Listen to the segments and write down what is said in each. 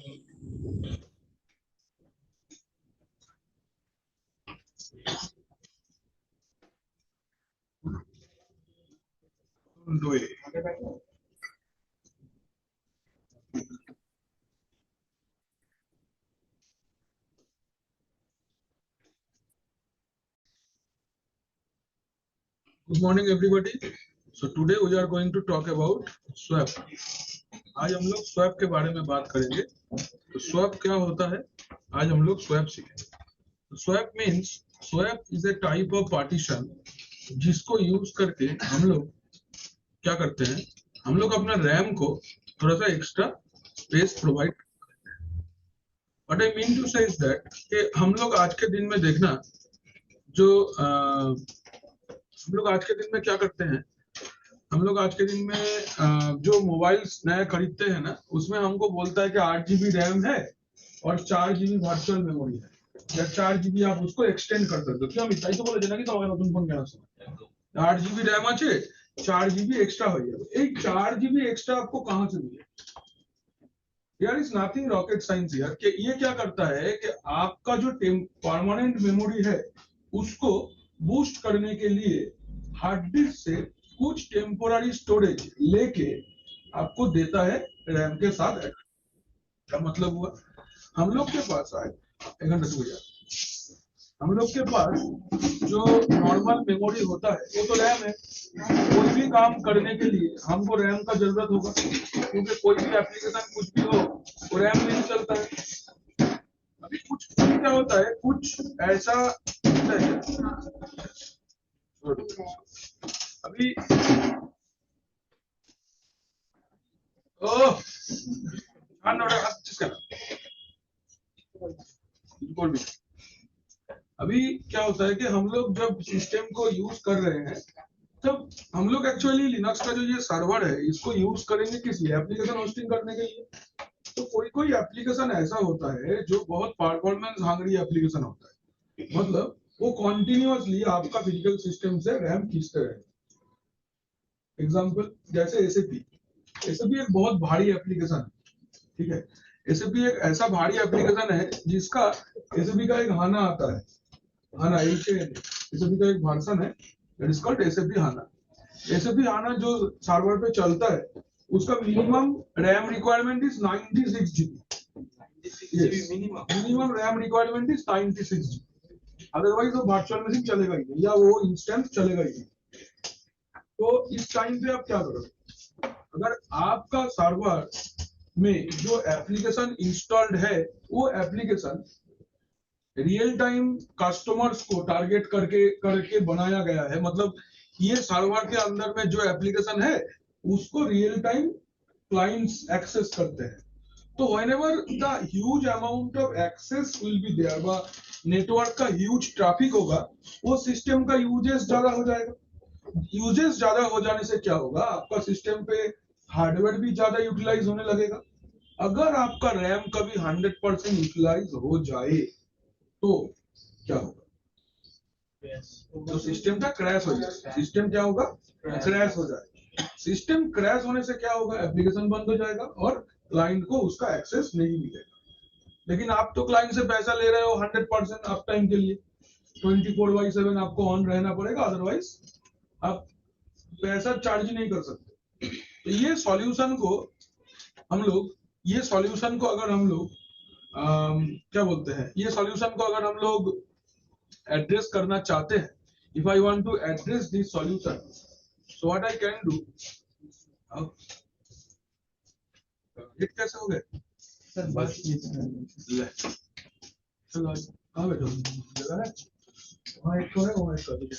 do it. Good morning everybody. So today we are going to talk about swap. आज हम लोग swap के बारे में बात करेंगे। तो स्वैप क्या होता है, आज हम लोग स्वैप सीखेंगे। Swap means, swap is a type of partition जिसको यूज करके हम लोग क्या करते हैं, हम लोग अपना रैम को थोड़ा सा एक्स्ट्रा स्पेस प्रोवाइड करते हैं। व्हाट आई मीन टू से इज दैट कि हम लोग आज के दिन में देखना, जो हम लोग आज के दिन में क्या करते हैं, हम लोग आज के दिन में जो मोबाइल्स नया खरीदते हैं ना, उसमें हमको बोलता है कि 8 GB रैम है और 4 GB वर्चुअल मेमोरी है, या 4 GB आप उसको एक्सटेंड कर सकते हो। क्या हम इतना ही तो बोले ना कि तो नतून फोन কেনা সময় 8 GB रैम আছে, 4 GB एक्स्ट्रा हो जाएगा। এই 4 GB एक्स्ट्रा आपको कहां से मिले? यार इज नथिंग रॉकेट साइंस यार। कि ये क्या करता है कि आपका जो परमानेंट मेमोरी है उसको बूस्ट करने के लिए हार्ड डिस्क से कुछ टेम्पोररी स्टोरेज लेके आपको देता है रैम के साथ। क्या मतलब हुआ, हम लोग के पास आए एक घंटा हो जाए, हम लोग के पास जो नॉर्मल मेमोरी होता है वो तो रैम है। कोई भी काम करने के लिए हमको रैम का जरूरत होगा, क्योंकि कोई भी एप्लीकेशन कुछ भी हो वो रैम में ही चलता है। अभी कुछ क्या होता है, कुछ ऐसा होता है अभी अभी क्या होता है कि हम लोग जब सिस्टम को यूज कर रहे हैं, तब हम लोग एक्चुअली लिनक्स का जो ये सर्वर है इसको यूज करेंगे किस लिए, एप्लीकेशन होस्टिंग करने के लिए। तो कोई कोई एप्लीकेशन ऐसा होता है जो बहुत परफॉर्मेंस हांगरी एप्लीकेशन होता है, मतलब वो कॉन्टिन्यूअसली आपका फिजिकल सिस्टम से रैम खींचते रहे। एग्जाम्पल जैसे एसएपी, एसएपी एक बहुत भारी एप्लीकेशन है, ठीक है। एसएपी एक ऐसा भारी एप्लीकेशन है जिसका एसएपी का एक हाना आता है, हाना एसएपी का एक वर्जन है, that is called SAP HANA. SAP HANA जो सर्वर पे चलता है उसका minimum RAM requirement is 96 GB। Minimum RAM requirement is 96 GB, otherwise वो वर्चुअल मशीन चलेगा ही नहीं, या वो इंस्टेंस चलेगा ही नहीं। तो इस टाइम पे आप क्या करोगे, अगर आपका सर्वर में जो एप्लीकेशन इंस्टॉल्ड है वो एप्लीकेशन रियल टाइम कस्टमर्स को टारगेट करके करके बनाया गया है, मतलब ये सर्वर के अंदर में जो एप्लीकेशन है उसको रियल टाइम क्लाइंट्स एक्सेस करते हैं। तो whenever the huge amount of access will be there, बा नेटवर्क का ह्यूज ट्रैफिक होगा, वो सिस्टम का यूजेस ज्यादा हो जाएगा। यूजेस ज्यादा हो जाने से क्या होगा, आपका सिस्टम पे हार्डवेयर भी ज्यादा यूटिलाइज होने लगेगा। अगर आपका रैम कभी 100% यूटिलाइज हो जाए तो क्या होगा, तो सिस्टम का क्रैश हो जाएगा। सिस्टम क्या होगा, क्रैश हो जाएगा। सिस्टम क्रैश होने से क्या होगा, एप्लीकेशन बंद हो जाएगा और क्लाइंट को उसका एक्सेस नहीं मिलेगा। लेकिन आप तो क्लाइंट से पैसा ले रहे हो 100% अप टाइम के लिए, 24/7 आपको ऑन रहना पड़ेगा, अदरवाइज आप पैसा चार्ज ही नहीं कर सकते। तो ये सॉल्यूशन को हम लोग, ये सॉल्यूशन को अगर हम लोग क्या बोलते हैं, ये सॉल्यूशन को अगर हम लोग एड्रेस करना चाहते हैं, if I want to address this solution, so what I can do. Hit कैसे हो गए सर, बस चलो कहाँ बैठो, जगह है वहाँ, एक तो है वहाँ, एक कर दीजिए।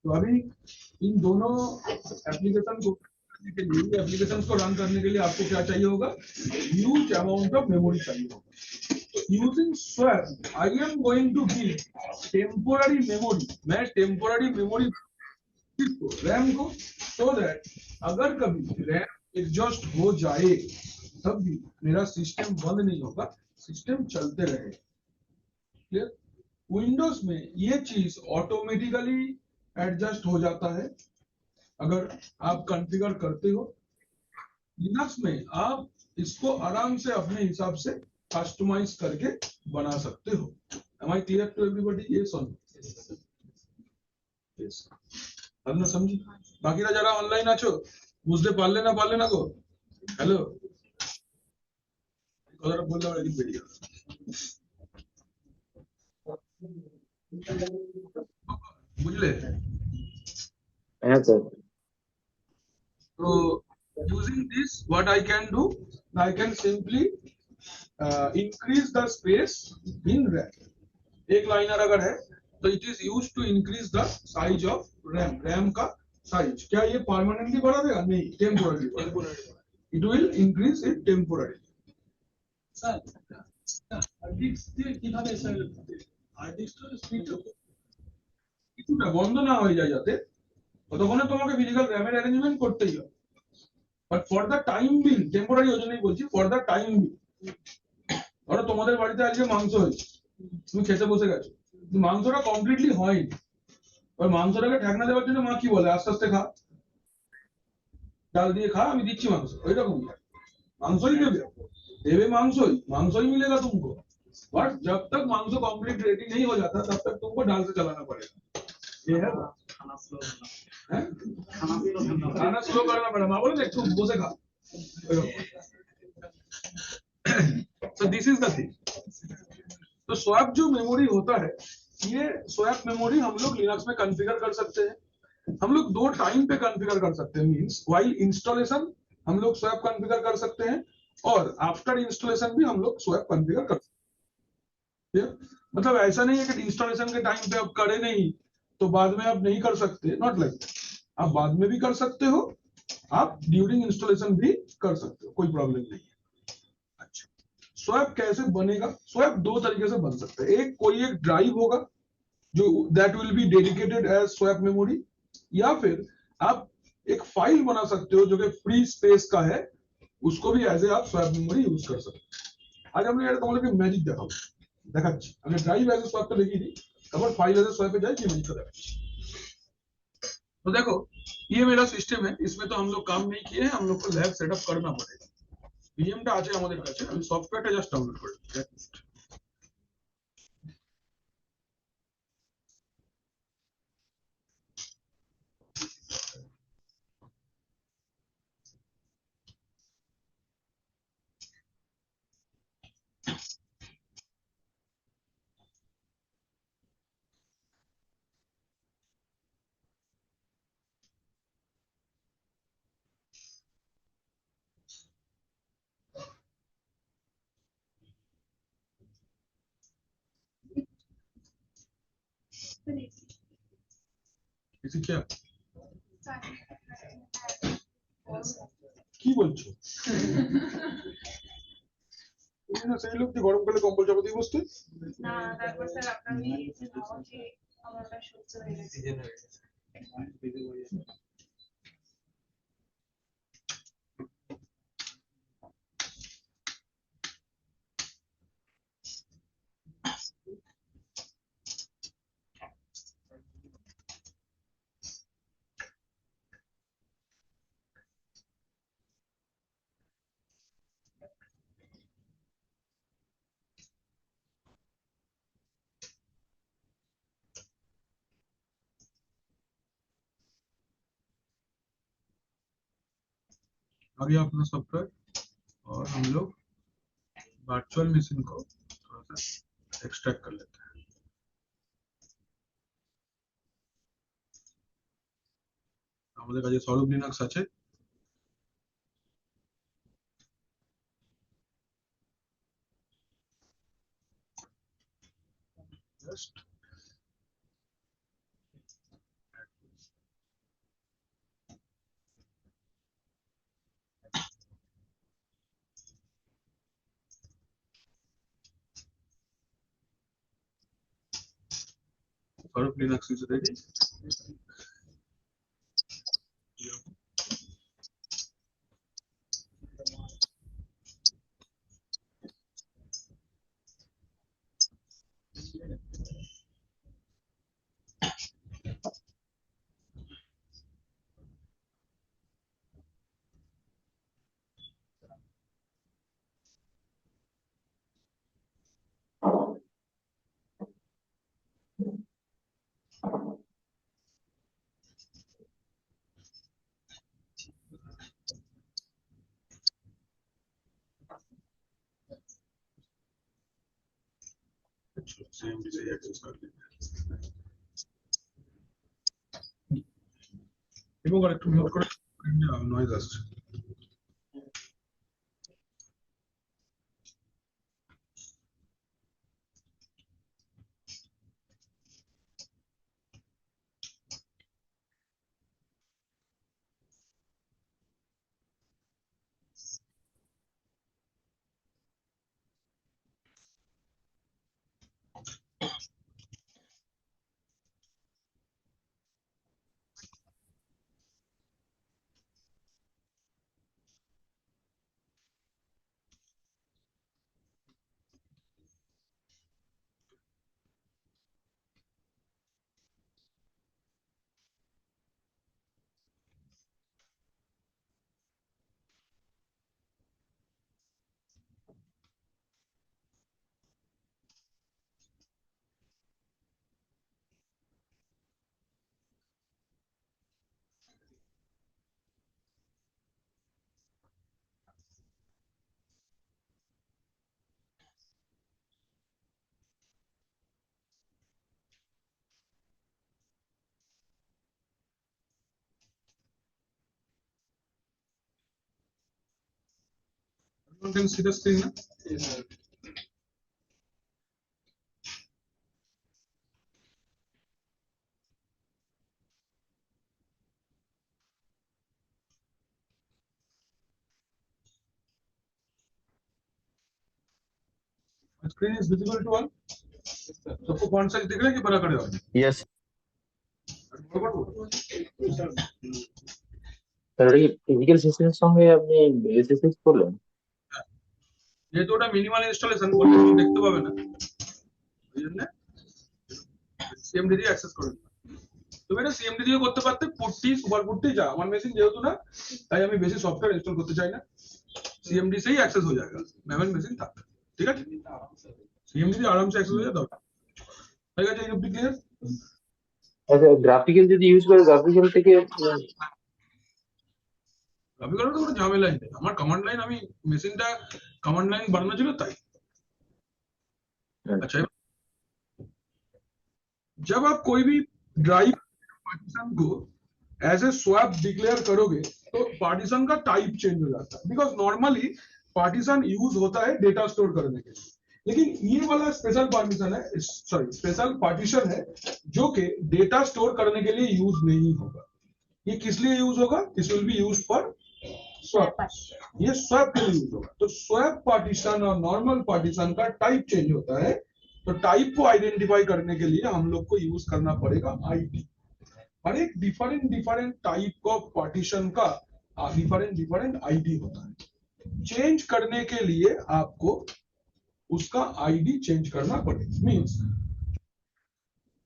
तो अभी इन दोनों एप्लीकेशन को करने के लिए, एप्लीकेशन को रन करने के लिए आपको क्या चाहिए होगा, ह्यूज अमाउंट ऑफ मेमोरी चाहिए होगा। Using swap, I am going to give temporary memory, मैं temporary memory रैम को, so that अगर कभी रैम एग्जॉस्ट हो जाए तब भी मेरा सिस्टम बंद नहीं होगा, सिस्टम चलते रहे। क्लियर? विंडोज में ये चीज ऑटोमेटिकली एडजस्ट हो जाता है अगर आप कॉन्फ़िगर करते हो। लिनक्स में आप इसको आराम से अपने हिसाब से कस्टमाइज करके बना सकते हो। Am I clear to everybody? Yes or no? Yes. আপনারা समझी? বাকিরা যারা অনলাইন আছো বুঝতে পারলে না গো। হ্যালো, কথাটা বললে আমার একদিন বেরিয়ে গেল। বুঝলে? হ্যাঁ sir. So using this, what I can do, I can simply increase the space in RAM. एक लाइनर अगर है तो it is use to increase the size of RAM. RAM का साइज क्या ये परमानेंटली बढ़ा देगा? नहीं, temporary it will increase it temporary. Sir hard disk দিয়ে কিভাবে স্যার হার্ড ডিস্কের স্পিডটা কিছুটা বন্ধ না হয়ে যায় যাতে ততক্ষণে তোমাকে ফিজিক্যাল র‍্যামের অ্যারেঞ্জমেন্ট করতেই হবে। But for the time being, temporary ওই জন্যই বলছি, ফর দ্য টাইম বিং, ধরো তোমাদের বাড়িতে আজকে মাংস হয়েছে, তুমি খেতে বসে গেছো, মাংসটা কমপ্লিটলি হয়নি, ওই মাংসটাকে ঢাকনা দেওয়ার জন্য মা কি বলে, আস্তে আস্তে খা, ডাল দিয়ে খা, আমি দিচ্ছি মাংস, ওই রকম মাংসই দেবে, देवे मांसो ही मिलेगा तुमको। बट जब तक मांसो कंप्लीट रेडी नहीं हो जाता तब तक तुमको डाल से चलाना पड़ेगा। ये है खाना स्लो करना पड़ेगा। माँ बोले एक बोसे खा। So this is the thing. तो स्वैप जो मेमोरी होता है, ये स्वैप मेमोरी हम लोग लिनक्स में कॉन्फ़िगर कर सकते हैं। हम लोग दो टाइम पे कॉन्फ़िगर कर सकते हैं, मींस व्हाइल इंस्टॉलेशन हम लोग स्वैप कॉन्फ़िगर कर सकते हैं और आफ्टर इंस्टॉलेशन भी हम लोग स्वैप कॉन्फ़िगर कर सकते हैं। मतलब ऐसा नहीं है कि इंस्टॉलेशन के टाइम पे आप करे नहीं तो बाद में आप नहीं कर सकते, नॉट लाइक, आप बाद में भी कर सकते हो, आप ड्यूरिंग इंस्टॉलेशन भी कर सकते हो, कोई प्रॉब्लम नहीं है। अच्छा, स्वैप कैसे बनेगा? स्वैप दो तरीके से बन सकता है। एक, कोई एक ड्राइव होगा जो that will be dedicated as swap memory, या फिर आप एक फाइल बना सकते हो जो कि फ्री स्पेस का है, उसको भी एज ए आप स्वैप मेमोरी यूज कर सकते हो। आज हम लोग তোমাদেরকে ম্যাজিক দেখাবো, দেখাচ্ছি। আমি ড্রাইভ এজ এ সোয়াপটা দেখিয়ে দিই, তারপর ফাইল এজ এ সোয়াপে যাই কি ম্যাজিকটা দেখাচ্ছি। तो देखो ये मेरा सिस्टम है, इसमें तो हम लोग काम नहीं किए हैं, हम लोग को लैब सेटअप करना पड़ेगा। ভিএমটা আছে আমাদের কাছে, আমি সফটওয়্যারটা জাস্ট ডাউনলোড করে দিচ্ছি। এসে क्या কি বলছো? তুমি না সেই লোক যে গরমকালে কম্বল চাপা দিয়ে বসতে না, তারপর স্যার আপনার যে আমাকে আমারটা সহ্য হয়ে গেছে। आ गया अपना सॉफ्टवेयर और हम लोग वर्चुअल मशीन को थोड़ा सा एक्सट्रैक्ट कर लेते हैं। আমাদের কাছে সলভ লিনাক্স আছে, just solve Linux is ready. CMD से एक्सेस कर लेंगे। रिमूव कर, म्यूट कर, नॉइज আসছে। You can see the screen ना? Screen is visible to all? सबको फॉन्ट साइज दिख रहा है कि बड़ा करे हो? यस স্যার, এটা কি ফিজিক্যাল সিস্টেমের সঙ্গে আপনি এসএসএস করলেন? যেহেতু ওটা মিনিমাল ইনস্টলেশন করলে কিছু দেখতে পাবে না, ওই জন্য সিএমডি দিয়ে অ্যাক্সেস করে দিলাম। তুমি এটা সিএমডি দিয়ে করতে পারতে, পুটটি সুপার পুটটি যা, আমার মেশিন যেহেতু না, তাই আমি বেশি সফটওয়্যার ইনস্টল করতে চাই না, सीएमडी से ही एक्सेस हो जाएगा, मैनुअल मशीन था। ठीक है, सीएमडी से आराम से एक्सेस हो जाता है। ये क्लियर? আচ্ছা, গ্রাফিক্যাল যদি ইউজ করে গ্রাফিক্যাল থেকে গ্রাফিক্যাল তো কোনো ঝামেলাই নেই, আমার কমান্ড লাইন, আমি মেশিনটা কমান্ড লাইন বানানো ছিল তাই। अच्छा, जब आप कोई भी ड्राइव पार्टीशन को एज ए स्वैप डिक्लेयर करोगे तो पार्टीशन का टाइप चेंज हो जाता है, बिकॉज नॉर्मली पार्टीशन यूज होता है डेटा स्टोर करने के लिए, लेकिन ये वाला स्पेशल पार्टीशन है, सॉरी स्पेशल पार्टीशन है जो कि डेटा स्टोर करने के लिए यूज नहीं होगा। ये किस लिए यूज होगा? This will be use for swap, ये स्वैप के लिए यूज होगा। तो स्वैप पार्टीशन और नॉर्मल पार्टीशन का टाइप चेंज होता है, तो टाइप को आइडेंटिफाई करने के लिए हम लोग को यूज करना पड़ेगा आईडी। और एक डिफरेंट टाइप ऑफ पार्टीशन का डिफरेंट आईडी होता है। चेंज करने के लिए आपको उसका आईडी चेंज करना पड़ेगा। मींस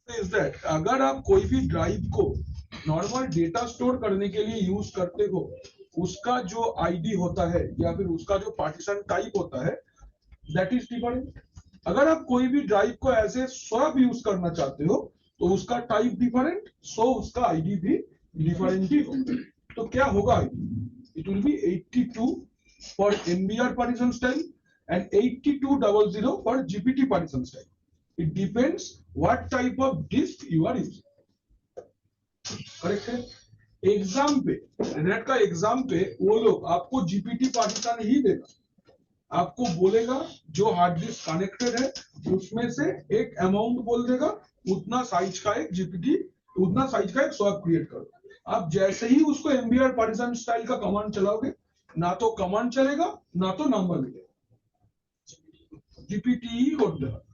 इज दैट अगर आप कोई भी ड्राइव को नॉर्मल डेटा स्टोर करने के लिए यूज करते हो, उसका जो आईडी होता है या फिर उसका जो पार्टीशन टाइप होता है, दैट इज डिफरेंट। अगर आप कोई भी ड्राइव को ऐसे स्वैप यूज करना चाहते हो तो उसका टाइप डिफरेंट, सो उसका आईडी भी डिफरेंट ही होगा। तो क्या होगा ID? It will B 82 for MBR partition style and 8200 for GPT partition style. It depends what type of disk you are using. Correct है? एग्जाम पे, नेट का एग्जाम पे वो लोग आपको जीपीटी पार्टीशन ही देगा, आपको बोलेगा जो हार्ड डिस्क कनेक्टेड है उसमें से एक अमाउंट बोल देगा, उतना साइज का एक जीपीटी, उतना साइज का एक स्वैप क्रिएट करो। आप जैसे ही उसको एमबीआर पार्टीशन स्टाइल का कमांड चलाओगे, ना तो कमांड चलेगा ना तो नंबर मिलेगा, জিপিটি করতে হবে।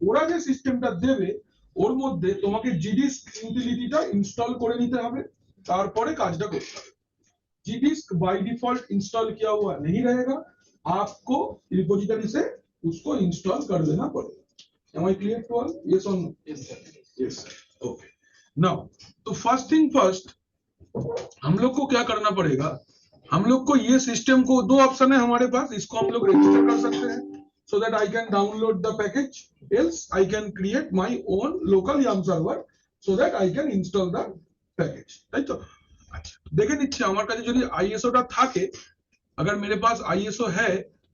ওরা যে সিস্টেমটা দেবে ওর মধ্যে তোমাকে জিডিস্ক ইউটিলিটিটা ইনস্টল করে নিতে হবে, তারপরে কাজটা করতে হবে। জিডিস্ক बाय डिफॉल्ट इंस्टॉल किया हुआ नहीं रहेगा, आपको रिपोजिटरी से उसको इंस्टॉल कर देना पड़ेगा। Am I clear to all? Yes or no? Yes sir. Yes sir. Okay. Now, तो फर्स्ट थिंग फर्स्ट, हम लोग को क्या करना पड़ेगा? हम लोग को ये सिस्टम को, दो ऑप्शन है हमारे पास, इसको हम लोग रजिस्टर कर सकते हैं so that I can download the package, else I can create my own local YAML server so that I can install the package, তাই তো? আচ্ছা, দেখে নিচ্ছি আমার কাছে যদি ISO টা থাকে, अगर मेरे पास ISO है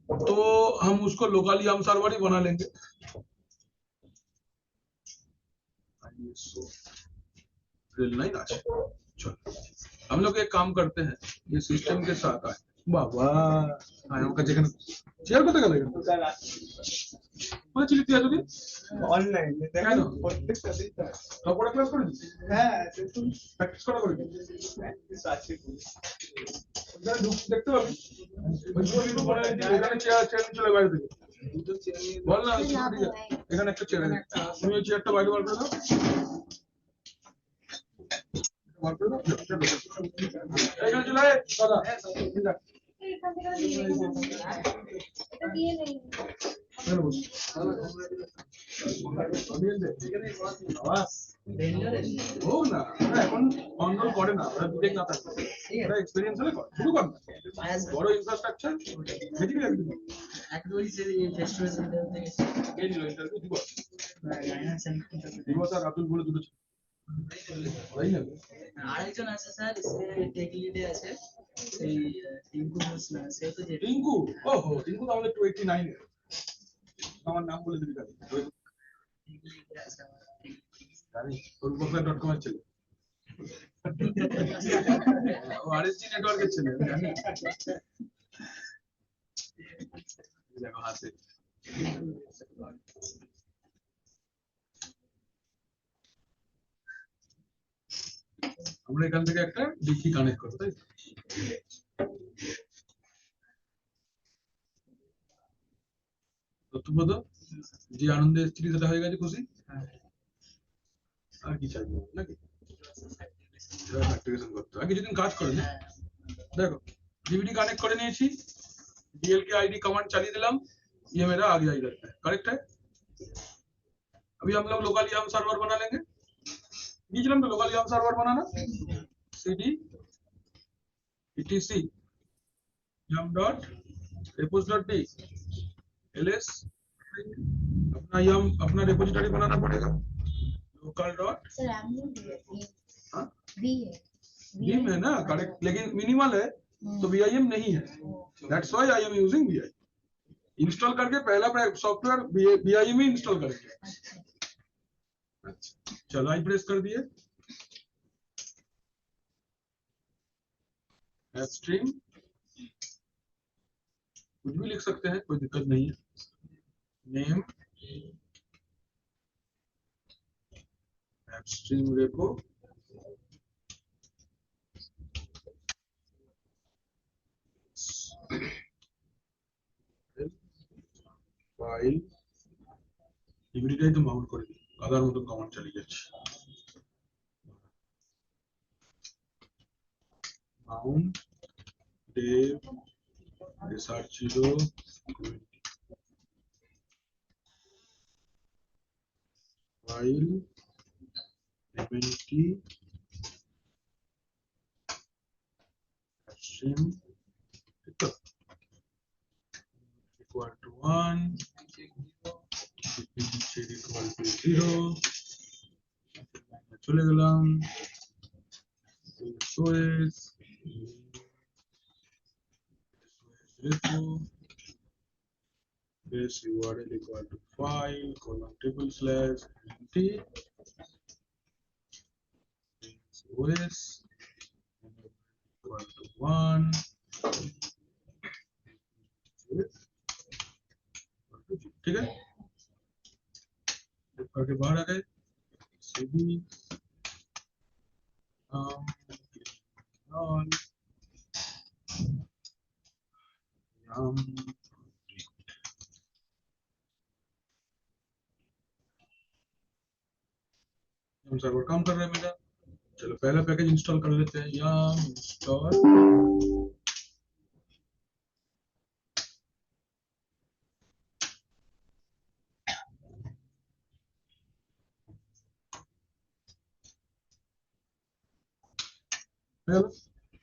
तो हम उसको लोकल YAML सर्वर ही बना लेंगे। रेल लाइन আছে चलो हम लोग एक काम करते हैं ये सिस्टम के साथ आए बाबा आए ওকে যেখানে শেয়ার করতে গেলে মানে চিলি তুই এতদিন অনলাইন কেন? প্রত্যেকটা দিন সবকটা ক্লাস করে দিচ্ছি হ্যাঁ সেরকম প্র্যাকটিস করা করে প্র্যাকটিস আছে ওখানে দেখতে পাবি ওই তো মনে হয় যে এখানে চেয়ার চলে বাইরে থেকে দুটো চেয়ার নিয়ে বল না এখানে একটা চেয়ার তুমি ওই চেয়ারটা বাইরে বার করে দাও বার করে দাও এখানে চলে আয় দাদা ঠিক আছে চলো বস হোক না ওরা এখন কন্ট্রোল করে না ওরা বিবেক না থাকে ওরা এক্সপিরিয়েন্স হলে করে শুরু কর না বড় ইনফ্রাস্ট্রাকচার বেসিক্যালি একদম কে নিল ইন্টারভিউ দিবস আর আব্দুল বলে দুটো ছিল। ওরাই নেবে আরেকজন আছে স্যার টেক লিডে আছে এই টিঙ্কু ঘোষ না সে তো যে টিঙ্কু ওহো টিঙ্কু তো আমাদের 289 এর আমার নাম বলে দিবি তাহলে টেক লিডে আছে আমার জানি রূপকথা.com এর ছেলে ও আরএসজি নেটওয়ার্কের ছেলে আমি জানি দেখো হাসে আমরা এখান থেকে একটা ডিসি কানেক্ট করব তাই তো? তথ্যপদ যে আনন্দের স্ত্রী সেটা হয়ে গেছে খুশি আর কি চাইবো নাকি অ্যাক্টিভেশন করতে আর কিছুদিন কাজ করে না देखो डीवीडी कनेक्ट कर নিয়েছি डीएल के आईडी कमांड चालिए दिलाम ये मेरा आ गया इधर करेक्ट है अभी हम लोग लोकल याम सर्वर बना लेंगे बीच में लोकल याम सर्वर बनाना cd etc yum dot repos dot d ls अपना yum अपना रिपोजिटरी बनाना पड़ेगा लोकल डॉट सर आपने हाँ बी है बीम है ना करेक्ट लेकिन मिनिमल है तो VIM नहीं है that's why I am using VIM install करके पहला सॉफ्टवेयर VIM ही इंस्टॉल करेंगे अच्छा चलो आई प्रेस कर दिए स्ट्रीम कुछ भी लिख सकते हैं कोई दिक्कत नहीं है नेम स्ट्रीम रेपो फाइल ডিভিডিটাই তো মাউন্ট করে দিই আদার মতন কমান্ড চালিয়ে যাচ্ছি Mount dev sr0 file mnt stream equal to 1 equal to 0 চলে গেলাম SOS repo base URL equal to file colon triple slash mt OS equal to 1 ठीक है करके बाहर आ गए cd on yum सर्वर काम कर रहा है मेरा चलो पहला पैकेज इंस्टॉल कर लेते हैं yum install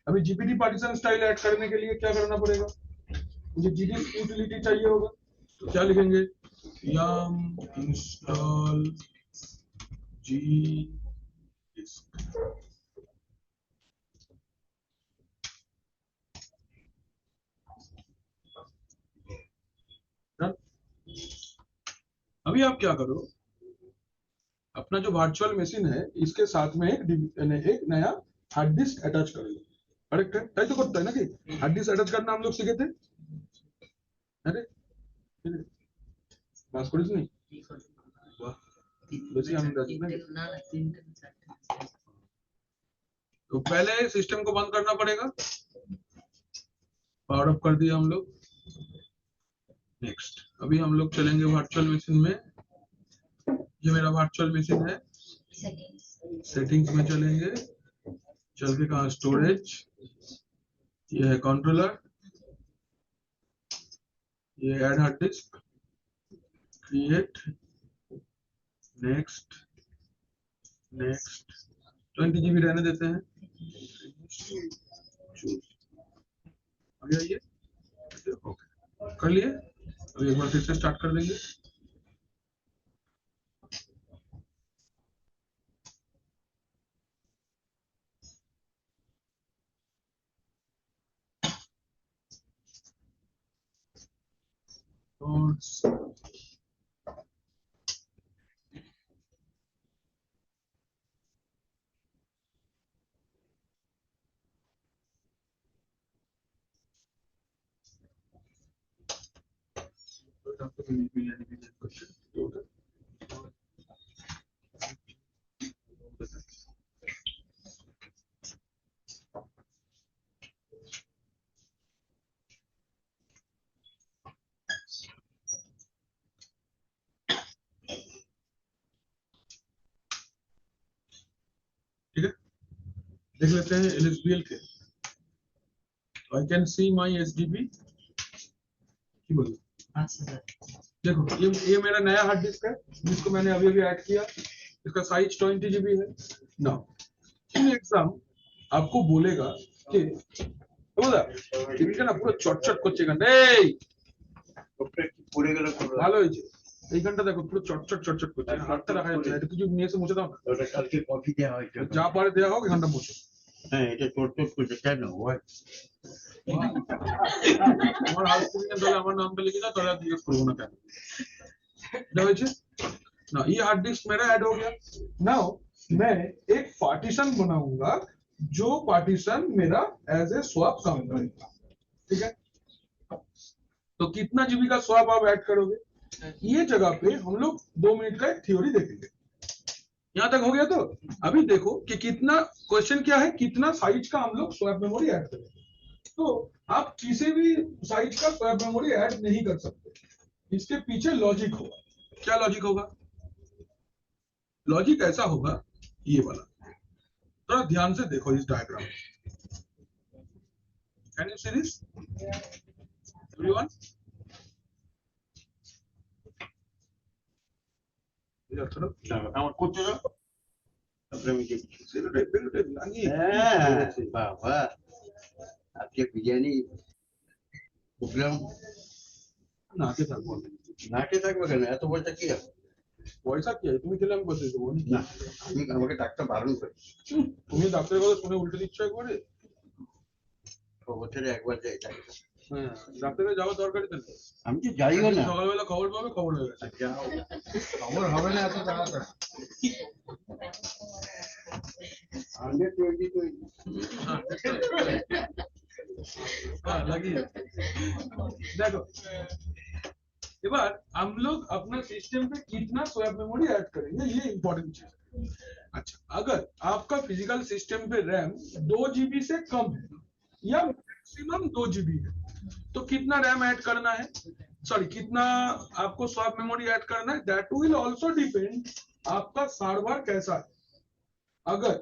अभी जीपीटी पार्टीशन स्टाइल ऐड करने के लिए क्या करना पड़ेगा मुझे जीडी यूटिलिटी चाहिए होगा तो क्या लिखेंगे yum install g अभी आप क्या करो अब अपना जो वर्चुअल मशीन है इसके साथ में एक नया हार्ड डिस्क अटैच करेंगे। करेक्ट है, ताई तो करता है ना कि हार्ड डिस्क अटैच करना हम लोग सीखे थे। अरे बात करिस नहीं बेसी हम तो पहले सिस्टम को बंद करना पड़ेगा। पावर ऑफ कर दिया हम लोग। नेक्स्ट अभी हम लोग चलेंगे वर्चुअल मशीन में। ये मेरा वर्चुअल मशीन है। सेटिंग्स में चलेंगे। चल के कहा स्टोरेज, ये है कंट्रोलर, ये add hard disk, create, next next 20 GB रहने देते हैं। ये ओके कर लिए। अभी एक बार फिर से स्टार्ट कर देंगे। ठीक है, देख लेते हैं LSBL के। I can see my SDB। की बोलिए। देखो ये मेरा नया हार्ड डिस्क है जिसको मैंने अभी अभी ऐड किया। इसका साइज 20 GB है। नाउ एग्जाम आपको बोलेगा कि बोला এটা না পুরো চটচট করছে গান এই পড়ে গেল ভালো হয়েছে। এইখানটা দেখো পুরো চটচট চটচট করছে, হাতটা রাখা যাচ্ছে না। এটা কিছু নিয়ে এসে মুছে দাও না। ওটা কালকে কপি দেওয়া হয়েছে, যা পারে দেওয়া হোক, এখানটা মুছে। হ্যাঁ এটা চটচট করছে কেন হয়? আমার হাউস কুকিং এর আমার নামটা লিখে দাও, তাহলে জিজ্ঞেস করবো না কেন। এটা হয়েছে ना। ये हार्ड डिस्क मेरा ऐड हो गया। नाउ मैं एक पार्टीशन बनाऊंगा जो पार्टीशन मेरा एज ए स्वैप काम करेगा। ठीक है, तो कितना जीबी का स्वैप आप ऐड करोगे? ये जगह पे हम लोग 2 मिनट का एक थ्योरी देखेंगे। यहां तक हो गया। तो अभी देखो कि कितना क्वेश्चन क्या है, कितना साइज का हम लोग स्वैप मेमोरी ऐड करेंगे। तो आप किसी भी साइज का स्वैप मेमोरी ऐड नहीं कर सकते। इसके पीछे लॉजिक होगा। क्या लॉजिक होगा? लॉजिक ऐसा होगा, ये वाला। थोड़ा ध्यान से देखो इस diagram. Can you see this everyone? আমার করতে দাও। তারপরে আমি বেলুটে লাগিয়ে বাবা আজকে বিরিয়ানি প্রোগ্রাম নাকে থাকবো। নাকে থাকবে কেন? এত পয়সা কি আছে? পয়সা কি আছে? তুমি খেলে আমি বসে দেবো না। আমি আমাকে ডাক্তার বারণ করে। তুমি ডাক্তারের কথা শুনে উল্টে দিচ্ছ একবারে। বছরে একবার যাই ডাক্তার। হ্যাঁ ডাক্তারে যাওয়ার দরকারই তো নেই। আমি তো যাইও না। সকালবেলা খবর পাবে, খবর হয়ে গেছে। যাও খবর হবে না এত তাড়াতাড়ি। 120 हाँ लगी। देखो এবার हम लोग अपना सिस्टम पे कितना स्वैप मेमोरी ऐड करेंगे, ये इंपॉर्टेंट चीज है। अच्छा, अगर आपका फिजिकल सिस्टम पे रैम 2 GB से कम है या मैक्सिमम 2 GB है, तो कितना रैम ऐड करना है, सॉरी कितना आपको स्वैप मेमोरी ऐड करना है, दैट विल आल्सो डिपेंड आपका सर्वर कैसा है। अगर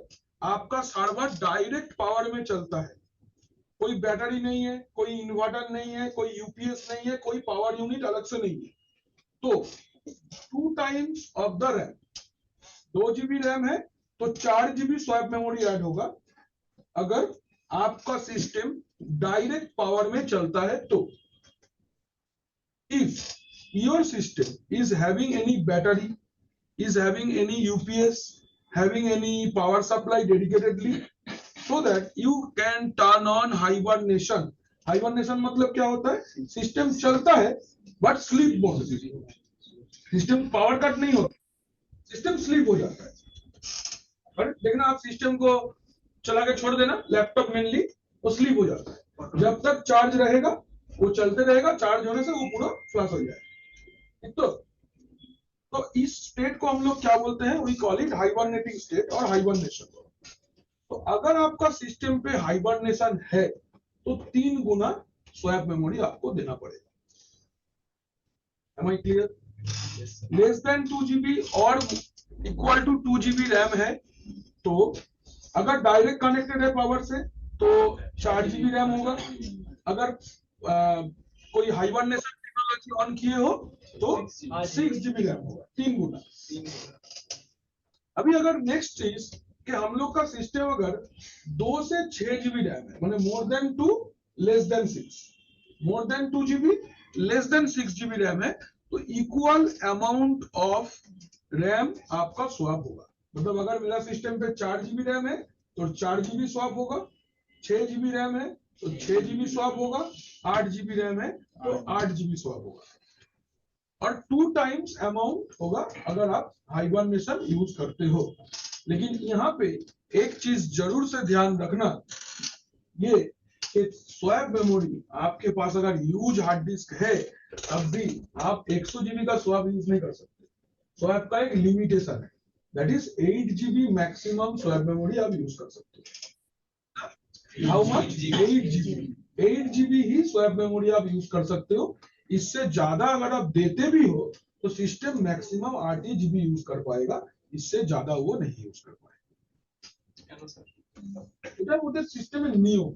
आपका सर्वर डायरेक्ट पावर में चलता है, कोई बैटरी नहीं है, कोई इन्वर्टर नहीं है, कोई यूपीएस नहीं है, कोई पावर यूनिट अलग से नहीं है, तो 2 times of the RAM, 2 GB RAM है तो 4 GB स्वैप मेमोरी ऐड होगा। अगर आपका सिस्टम डायरेक्ट पावर में चलता है तो if your system is having any battery, is having any UPS, having any power supply dedicatedly, so that you can turn on hibernation। hibernation मतलब क्या होता है? सिस्टम चलता है but sleep mode. System power cut नहीं होता, system sleep हो जाता है। और देखना आप सिस्टम को चला के छोड़ देना, लैपटॉप मेनली वो स्लीप हो जाता है। जब तक चार्ज रहेगा वो चलते रहेगा, चार्ज होने से वो पूरा फ्लश हो जाएगा। तो इस स्टेट को हम लोग क्या बोलते हैं, we call it hibernating state और हाइबरनेशन। तो अगर आपका सिस्टम पे हाइबरनेशन है तो 3 गुना स्वैप मेमोरी आपको देना पड़ेगा। Am I clear? Less than 2 GB और इक्वल टू 2 GB रैम है तो अगर डायरेक्ट कनेक्टेड है पावर से तो 4 GB रैम होगा। अगर कोई हाइबरनेशन टेक्नोलॉजी ऑन किए हो तो 6 GB रैम होगा, 3 गुना। अभी अगर नेक्स्ट चीज कि हम लोग का सिस्टम अगर 2 से 6 GB रैम है, माने more than 2 less than 6, more than 2 GB less than 6 GB RAM है तो इक्वल अमाउंट ऑफ रैम आपका स्वैप होगा। मतलब अगर मेरा सिस्टम पे 4 GB रैम है तो 4 GB स्वैप होगा, 6 GB रैम है तो 6 GB स्वैप होगा, 8 GB रैम है तो 8 GB स्वैप होगा, और 2 टाइम्स अमाउंट होगा अगर आप हाइबरनेशन यूज करते हो। लेकिन यहाँ पे एक चीज जरूर से ध्यान रखना, ये कि स्वैप मेमोरी आपके पास अगर ह्यूज हार्ड डिस्क है तब भी आप 100 GB का स्वैप यूज नहीं कर सकते। स्वैप का एक लिमिटेशन है, that is 8 GB maximum swap memory आप यूज कर सकते हो। How much? 8 GB। 8 GB he swap memory आप यूज कर सकते हो। इससे ज्यादा अगर आप देते भी हो तो सिस्टम मैक्सिमम 8 GB यूज कर पाएगा, इससे ज्यादा वो नहीं यूज कर पाएगा। এটা ওদের সিস্টেমের নিয়ম।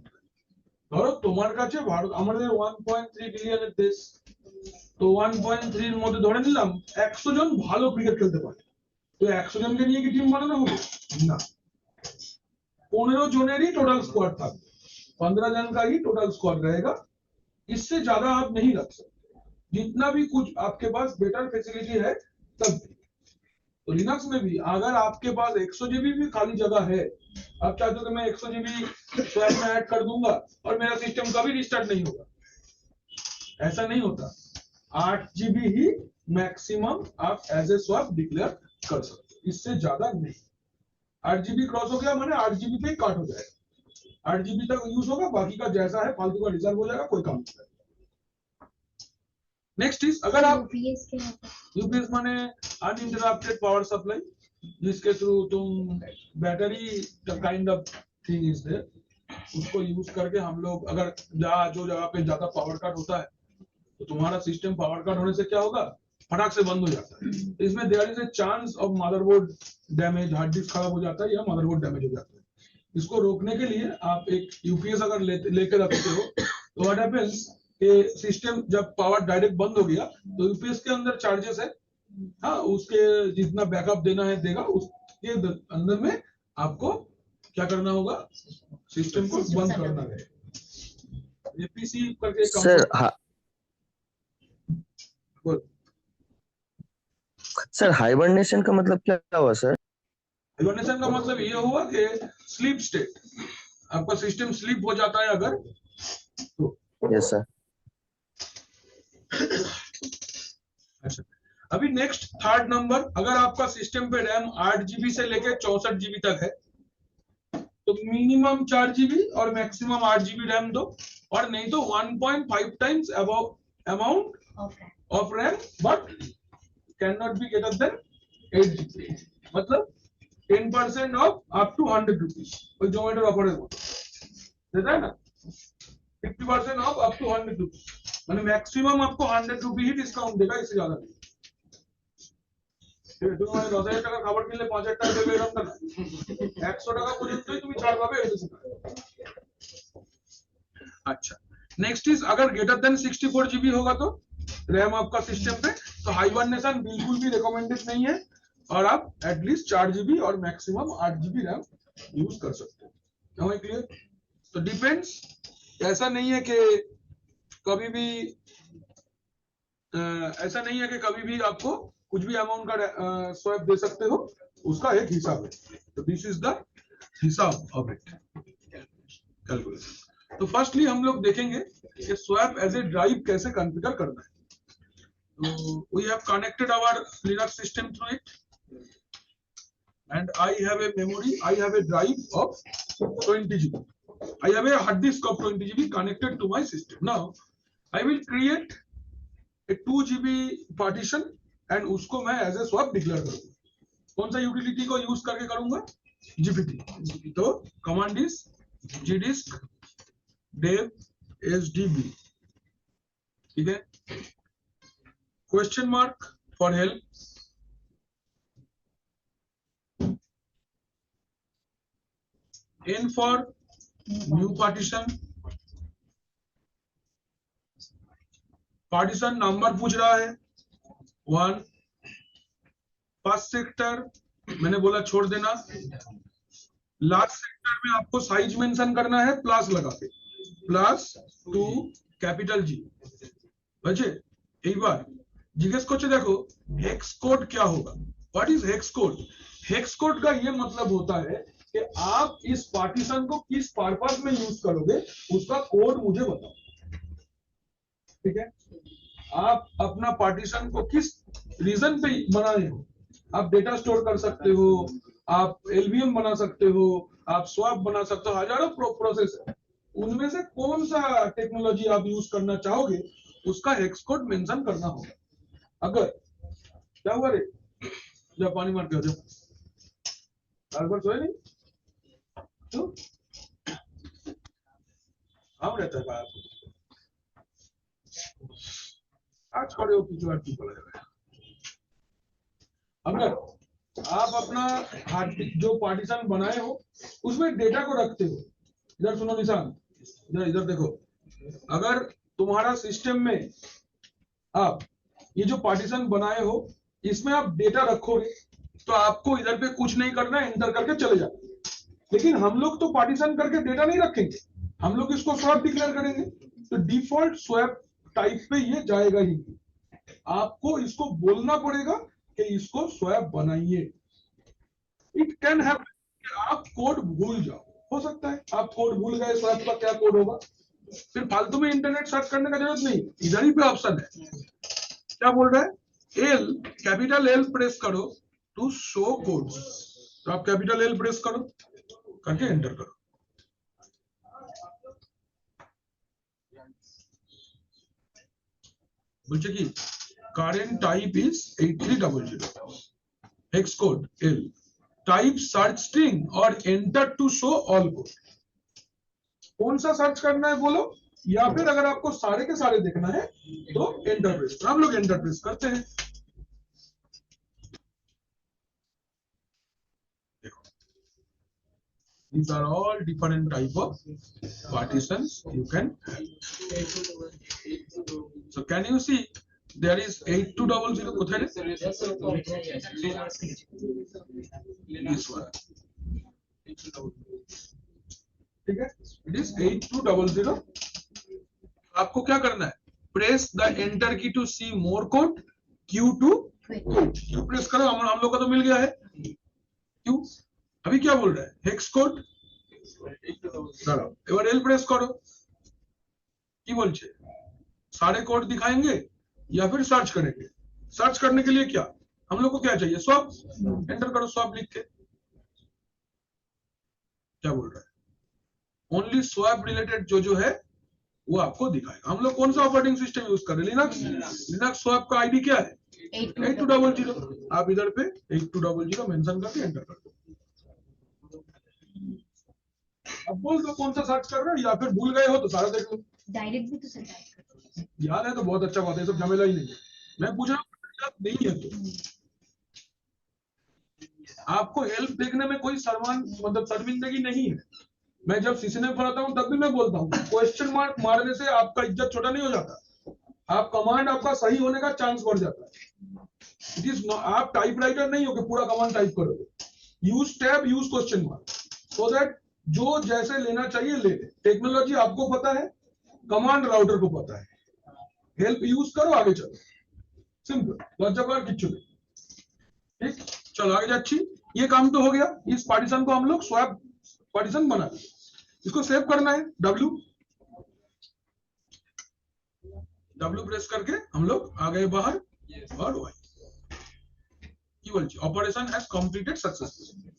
ধরো তোমার কাছে ভারত আমাদের 1.3 বিলিয়নের দেশ, তো 1.3 এর মধ্যে ধরে নিলাম 100 জন ভালো ক্রিকেট খেলতে পারে, তো 100 জনকে নিয়ে কি টিম বানানো হবে? না, 15 জনেরই টোটাল স্কোয়াড থাকবে, 15 जन का ही टोटल स्क्वाड रहेगा, इससे ज्यादा आप नहीं रख सकते। जितना भी कुछ आपके पास बेटर फैसिलिटी है तब भी। तो लिनक्स में भी अगर आपके पास 100 GB भी खाली जगह है, आप चाहते हो कि मैं 100 GB स्वैप में ऐड कर दूंगा और मेरा सिस्टम कभी रिस्टार्ट नहीं होगा, ऐसा नहीं होता। 8 GB ही मैक्सिमम आप एज ए स्वैप डिक्लेयर कर सकते हो, इससे ज्यादा नहीं। 8 GB क्रॉस हो गया माने 8 GB पे काट हो जाएगा, 8 GB तक यूज होगा, बाकी का जैसा है फालतू का रिजर्व हो जाएगा, कोई काम नहीं करेगा। नेक्स्ट इज अगर आप यूपीएस माने अनइंटरप्टेड पावर सप्लाई, जिसके थ्रू तुम battery kind of thing is there, उसको यूज करके हम लोग अगर जो जगह पे ज्यादा पावर कट होता है तो तुम्हारा सिस्टम पावर कट होने से क्या होगा, फटाक से बंद हो जाता है। इसमें there is a chance of motherboard damage, hard disk खराब हो जाता है या मदरबोर्ड डैमेज हो जाता है। इसको रोकने के लिए आप एक यूपीएस अगर लेके रखते हो तो व्हाट हैपेंस कि सिस्टम जब पावर डायरेक्ट बंद हो गया तो यूपीएस के अंदर चार्जेस है, हाँ, उसके जितना बैकअप देना है देगा, उसके अंदर में आपको क्या करना होगा, सिस्टम को बंद करना है। एपीसी करके सर सर हाइबरनेशन का मतलब क्या हुआ सर? हाइबरनेशन का मतलब ये हुआ कि स्लीप स्टेट, आपका सिस्टम स्लीप हो जाता है अगर तो। Yes sir. अच्छा, अभी नेक्स्ट थर्ड नंबर, अगर आपका सिस्टम पे रैम 8 GB से लेके 64 GB तक है तो मिनिमम 4 GB और मैक्सिमम 8 GB रैम दो, और नहीं तो 1.5 times amount of RAM, but can not be greater than 8 GB। मतलब 10% ऑफ अप टू 100 रुपीज, कोई जोमेटो ऑफर है देता है ना, 50% ऑफ अप टू 100 रुपीज, मैंने मैक्सिमम आपको 100 रुपी ही डिस्काउंट देगा, इससे ज्यादा नहीं। 10,000 টাকা খাবার কিনলে 5,000 টাকা দেবে এরকম না, 100 টাকা পর্যন্তই তুমি ছাড় পাবে। अच्छा, नेक्स्ट इज अगर ग्रेटर देन 64 GB होगा तो रैम आपका सिस्टम पे, तो हाइबरनेशन बिल्कुल भी रिकमेंडेड नहीं है, और आप एटलीस्ट 4 GB और मैक्सिमम 8 GB रैम यूज कर सकते हो। है क्लियर? तो डिपेंड्स, ऐसा नहीं है कि कभी भी कभी भी आपको कुछ भी अमाउंट का स्वैप दे सकते हो, उसका एक हिसाब है। तो दिस इज द हिसाब ऑफ इट, कैलकुलेशन। तो फर्स्टली हम लोग देखेंगे कि स्वैप एज ए ड्राइव कैसे कॉन्फ़िगर करना है। तो we have connected our Linux system through it, and I have a memory, I have a drive of 20 GB. I have a hard disk of 20 GB connected to my system. Now, I will create a 2 GB partition and उसको मैं as a swap declare करूँगा. कौन सा utility को use करके करूँगा? GPT. तो command is gdisk dev sdb. ठीक है. Question mark for help. N for new partition. Partition number पूछ रहा है 1. फर्स्ट सेक्टर मैंने बोला छोड़ देना. लास्ट सेक्टर में आपको साइज मेंशन करना है प्लस लगा के, +2 कैपिटल जी. बचे एक बार जीएस को देखो हेक्स कोड क्या होगा. What is hex code? Hex code का ये मतलब होता है कि आप इस पार्टीशन को किस पर्पस में यूज करोगे उसका कोड मुझे बताओ. ठीक है. आप अपना पार्टीशन को किस रीजन पे बनाए हो. आप डेटा स्टोर कर सकते हो, आप एलवीएम बना सकते हो, आप स्वैप बना सकते हो, हजारों प्रोसेस है. उनमें से कौन सा टेक्नोलॉजी आप यूज करना चाहोगे उसका हेक्स कोड मेंशन करना होगा. अगर क्या हुआ रे, जब पानी मार के आ जाओ, बार सोए नहीं तो हम रहता है बाहर. आज खड़े हो पीछे की बोला जाएगा. अगर आप अपना हार्ड जो पार्टीशन बनाए हो उसमें डेटा को रखते हो, इधर सुनो निशान, इधर देखो. अगर तुम्हारा सिस्टम में आप ये जो पार्टीशन बनाए हो इसमें आप डेटा रखोगे तो आपको इधर पे कुछ नहीं करना है, एंटर करके चले जाओ. लेकिन हम लोग तो पार्टीशन करके डेटा नहीं रखेंगे, हम लोग इसको स्वैप डिक्लेयर करेंगे. तो डिफॉल्ट स्वैप टाइप पे ये जाएगा ही. आपको इसको बोलना पड़ेगा कि इसको स्वैप बनाइए. इट कैन हैपन आप कोड भूल जाओ, हो सकता है आप कोड भूल गए स्वैप का क्या कोड होगा. फिर फालतू में इंटरनेट सर्च करने का जरूरत नहीं, इधर ही पे ऑप्शन है. क्या बोल रहा है? एल, कैपिटल एल प्रेस करो टू शो कोड. तो आप कैपिटल एल प्रेस करो, करके एंटर करो. बोलছে কি current type is 8300, hex code L, type search string or enter to show all code. कौन सा सर्च करना है बोलो, या फिर अगर आपको सारे के सारे देखना है तो एंटर प्रेस. हम लोग एंटर प्रेस करते हैं. देखो, these are all different type of partitions you can have. So can you see there is 8200 কোথায় রে? This one. ठीक है, it is 8200. आपको क्या करना है? Press the enter key to see more code. Q2 press करो. हम लोग का तो मिल गया है. क्यों अभी क्या बोल रहा है? हेक्स कोड दाঁড়াও, এবার এল প্রেস করো. কি বলছে? सारे कोड दिखाएंगे या फिर सर्च करेंगे. सर्च करने के लिए क्या हम लोग को क्या चाहिए? स्वैप. एंटर करो स्वैप लिख के. क्या बोल रहा है? ओनली स्वैप रिलेटेड जो है वो आपको दिखाएगा. हम लोग कौन सा ऑपरेटिंग सिस्टम यूज कर रहे हैं? लिनक्स. लिनक्स स्वैप का आईडी क्या है? 8200. आप इधर पे 8200 मेंशन करके एंटर कर दो. अब बोल दो कौन सा सर्च कर रहे हो, या फिर भूल गए हो तो सारा देख लो. डायरेक्ट भी तो सर टाइप कर याद है तो बहुत अच्छा बात है, सब झमेला ही नहीं है. मैं पूछ रहा हूँ याद नहीं है तो आपको हेल्प देखने में कोई शर्मिंदगी नहीं है. मैं जब सीसीने पढ़ाता हूँ तब भी मैं बोलता हूँ क्वेश्चन मार्क मारने से आपका इज्जत छोटा नहीं हो जाता. आप कमांड आपका सही होने का चांस बढ़ जाता है. इट इज आप टाइपराइटर नहीं हो कि पूरा कमांड टाइप करोगे. Use tab, use question mark, so that जो जैसे लेना चाहिए ले ले. टेक्नोलॉजी आपको पता है, कमांड राउटर को पता है. हेल्प यूज करो, आगे चलो. सिंपल लज्जाकार किच्छु नहीं. ठीक, चलो आगे जाच्छी. ये काम तो हो गया. इस पार्टीशन को हम लोग स्वैप पार्टीशन बना दिए. इसको सेव करना है. W प्रेस करके हम लोग आ गए बाहर. और वाई কি বলছি ऑपरेशन हैज कंप्लीटेड सक्सेसफुली।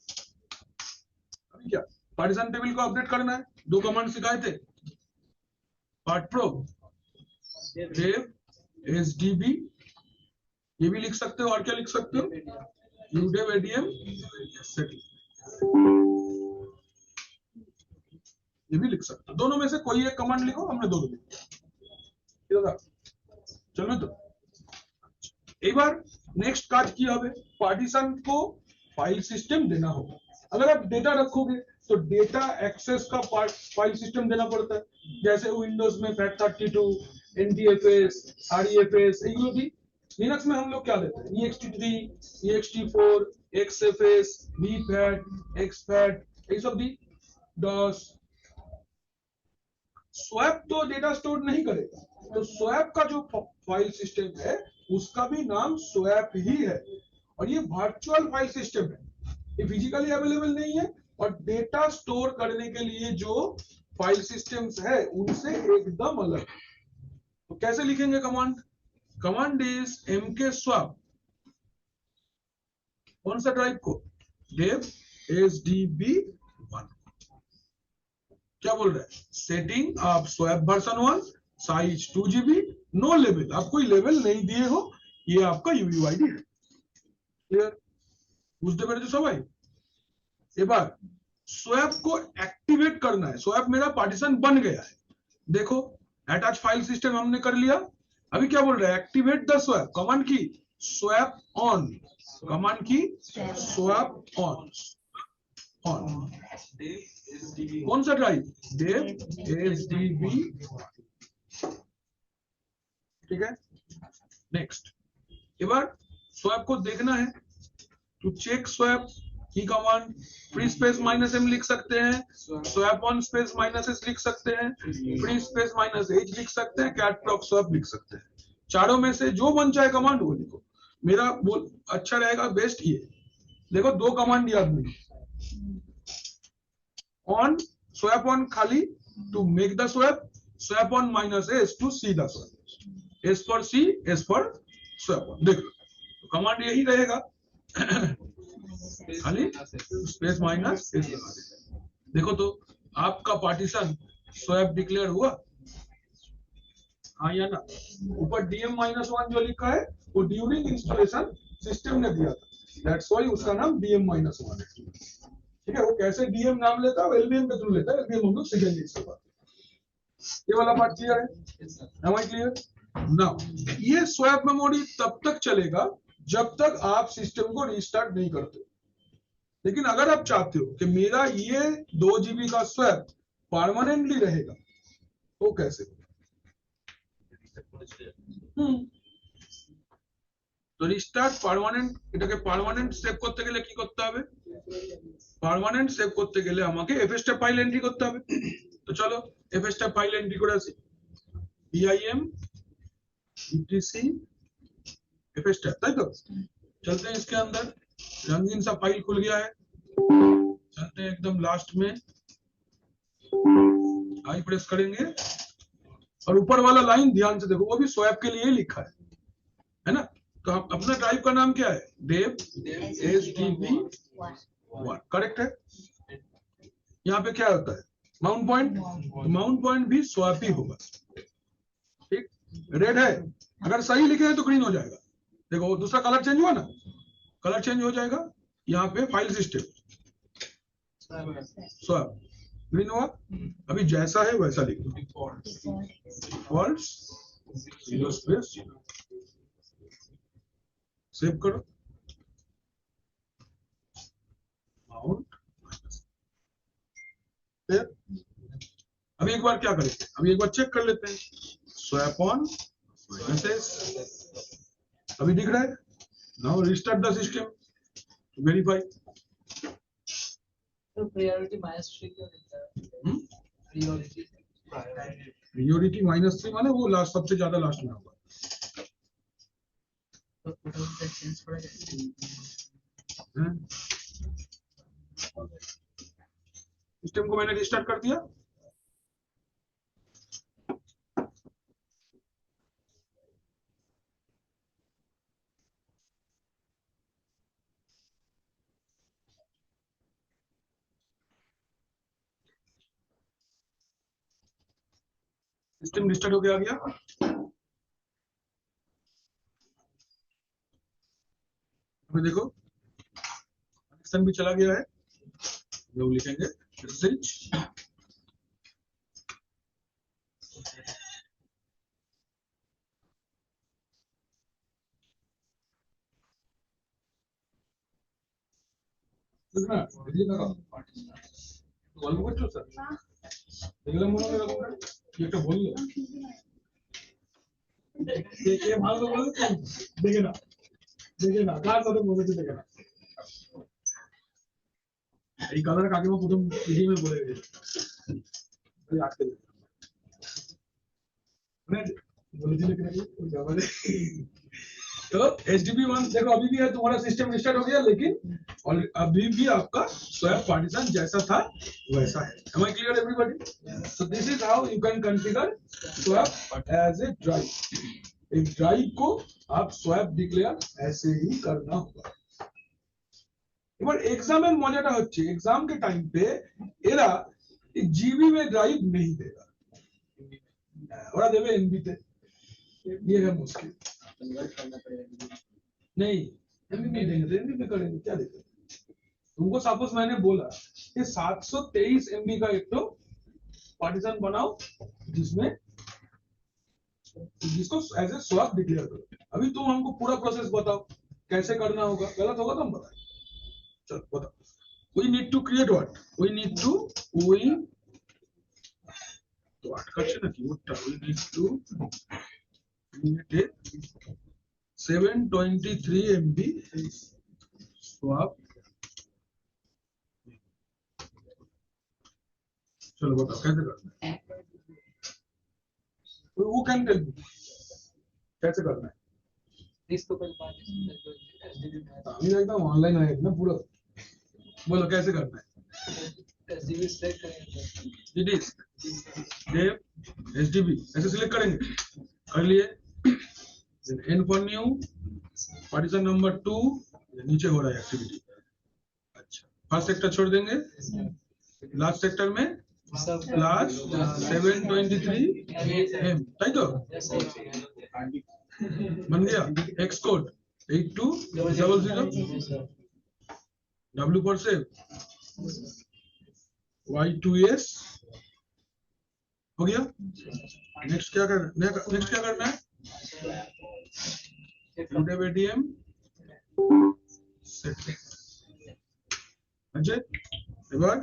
अभी क्या पार्टीशन टेबल को अपडेट करना है, दो कमांड सिखाए थे पार्ट प्रो dev sdb, ये भी लिख सकते हो और क्या लिख सकते हो udev adm setting, ये भी लिख सकते हो। दोनों में से कोई एक कमांड लिखो, हमने दोनों लिखा। चलो तो एक बार नेक्स्ट काज की হবে पार्टीशन को फाइल सिस्टम देना होगा। अगर आप डेटा रखोगे तो डेटा एक्सेस का फाइल सिस्टम देना पड़ता है, जैसे विंडोज में FAT32 NTFS REFS, एগুলো भी लिनक्स में हम लोग क्या देते हैं ext3 ext4 xfs bfat xfat, ये सब भी DOS। स्वैप तो डेटा स्टोर नहीं करेगा, तो स्वैप का जो फाइल सिस्टम है उसका भी नाम स्वैप ही है, और ये वर्चुअल फाइल सिस्टम है, ये फिजिकली अवेलेबल नहीं है। और डेटा स्टोर करने के लिए जो फाइल सिस्टम्स है उनसे एकदम अलग। तो कैसे लिखेंगे कमांड? कमांड इज mkswap, कौन सा ड्राइव को? dev sdb1। क्या बोल रहा है? सेटिंग आप swap version 1 size 2 GB, no level, आप कोई लेवल नहीं दिए हो, ये आपका यूयूआईडी है। क्लियर? বুঝতে পেরেছো সবাই? এবার स्वैप को एक्टिवेट करना है। स्वैप मेरा पार्टीशन बन गया है, देखो अटैच फाइल सिस्टम हमने कर लिया। अभी क्या बोल रहा है? एक्टिवेट द स्वैप, कमांड की स्वैप ऑन, कमांड की स्वैप ऑन ऑन कौन सा ड्राइव? dev sdb, ठीक है। नेक्स्ट এবার स्वैप को देखना है, टू चेक स्वैप की कमांड फ्री स्पेस -m लिख सकते हैं, स्वैप ऑन स्पेस -s लिख सकते हैं, फ्री स्पेस -h लिख सकते हैं, कैट प्रॉक स्वैप लिख सकते हैं। चारों में से जो मन चाहे कमांड वो लिखो, मेरा बोल अच्छा रहेगा, बेस्ट ये। देखो दो कमांड याद नहीं, ऑन स्वैप ऑन खाली to make the swap, swap on -s to see the swap, s for see, s for swap on. देखो तो कमांड यही रहेगा, खाली स्पेस माइनस स्पेस लगा देते। देखो तो आपका पार्टीशन स्वैप डिक्लेयर हुआ, हाँ या ना? ऊपर DM-1 जो लिखा है वो ड्यूरिंग इंस्टॉलेशन सिस्टम ने दिया था, दैट्स व्हाई उसका नाम DM-1 है। ठीक है, वो कैसे DM नाम लेता है, LVM के थ्रू लेता है, LVM हम लोग सीखेंगे इसके बाद। ये वाला बात क्लियर है? Am I clear? नाउ ये स्वैप मेमोरी तब तक चलेगा जब तक आप सिस्टम को रिस्टार्ट नहीं करते। लेकिन अगर आप चाहते हो कि मेरा ये 2 GB का स्वैप परमानेंटली रहेगा, तो कैसे? তো রিস্টার্ট পার্মানেন্ট, এটাকে পার্মানেন্ট সেভ করতে গেলে কি করতে হবে? পার্মানেন্ট সেভ করতে গেলে আমাকে fstep ফাইল এন্ট্রি করতে হবে। তো চলো fstep ফাইল এন্ট্রি করে আসি, bim etc fstep, তাই तो चलते हैं इसके अंदर। रंगीन सा फाइल खुल गया है, चलते हैं एकदम लास्ट में, आई प्रेस करेंगे और ऊपर वाला लाइन ध्यान से देखो, वो भी स्वैप के लिए ही लिखा है ना? तो हम अपना ड्राइव का नाम क्या है? dev sdb1, करेक्ट है। यहाँ पे क्या होता है? माउंट पॉइंट, तो माउंट पॉइंट भी स्वैप ही होगा। ठीक, रेड है, अगर सही लिखे हैं तो ग्रीन हो जाएगा। देखो दूसरा कलर चेंज हुआ ना, कलर चेंज हो जाएगा। यहाँ पे फाइल सिस्टम स्वैप ग्रीन हुआ, अभी जैसा है वैसा लिख दो, false zero space zero, save करो, माउंट। अभी एक बार क्या करेंगे, अभी एक बार चेक कर लेते हैं, स्वैप ऑन -s, अभी दिख रहा है। Now restart the system to verify. तो प्रायोरिटी -3 क्यों देता है? प्रायोरिटी -3 माने वो लास्ट, सबसे ज्यादा लास्ट में होगा। तो टोटल चेंज करा जाए। सिस्टम को मैंने रिस्टार्ट कर दिया, सिस्टम रिस्टार्ट होके आ गया। अभी देखो कनेक्शन भी चला गया है, लोग लिखेंगे मैसेज দেখনা এদিকে দেখো গল্প করছো স্যার দেখলাম মনে হয় এরকম কি একটা বললো কে ভালো বলে দেখে না কার সাথে বলেছে দেখে না এই কালার কাকিমা প্রথম টিমে বলে গেছে আটকে মানে बोलेছিল कि नहीं कोई जवाब नहीं। तो HDB 1 देखो अभी भी है तुम्हारा सिस्टम रिस्टार्ट हो गया, लेकिन और अभी भी आपका स्वैप पार्टीशन जैसा था वैसा है। Am I clear everybody? So this is how you can configure swap as a drive। एक ड्राइव को आप स्वैप डिक्लेयर ऐसे ही करना होगा। এবার এক্সামের মজাটা হচ্ছে এক্সাম के टाइम पे এরা जीबी में ड्राइव नहीं देगा, ওরা देवे एमबी তে। ये है मुश्किल, नहीं एमबी में देंगे एमबी में करेंगे क्या दिक्कत। तुमको सपोज मैंने बोला कि 723 एमबी का एक तो पार्टीशन बनाओ जिसमें जिसको एज ए स्वैप डिक्लेयर करो। अभी तुम हमको पूरा प्रोसेस बताओ कैसे करना होगा, गलत होगा तो हम बताएं। चलो बताओ। We need to create what? We need to तो আটকাচ্ছে না কিবোর্ডটা। We need to create a 723 MB swap। चलो बताओ कैसे करना है। वो कैन टेल मी कैसे करना है। इसको कर पाते अभी एकदम ऑनलाइन है ना पूरा, बोलो कैसे करना है। एसडीबी सेलेक्ट करेंगे, इट इज डेव एसडीबी ऐसे सिलेक्ट करेंगे, कर लिए। N for new partition number 2 नीचे हो रहा है एक्टिविटी। अच्छा फर्स्ट सेक्टर छोड़ देंगे, लास्ट सेक्टर में प्लस 723 एम ताई तो बन गया। X code 8200 W for save Y2S हो गया। नेक्स्ट क्या करना है, ATM सेट। अच्छा এবার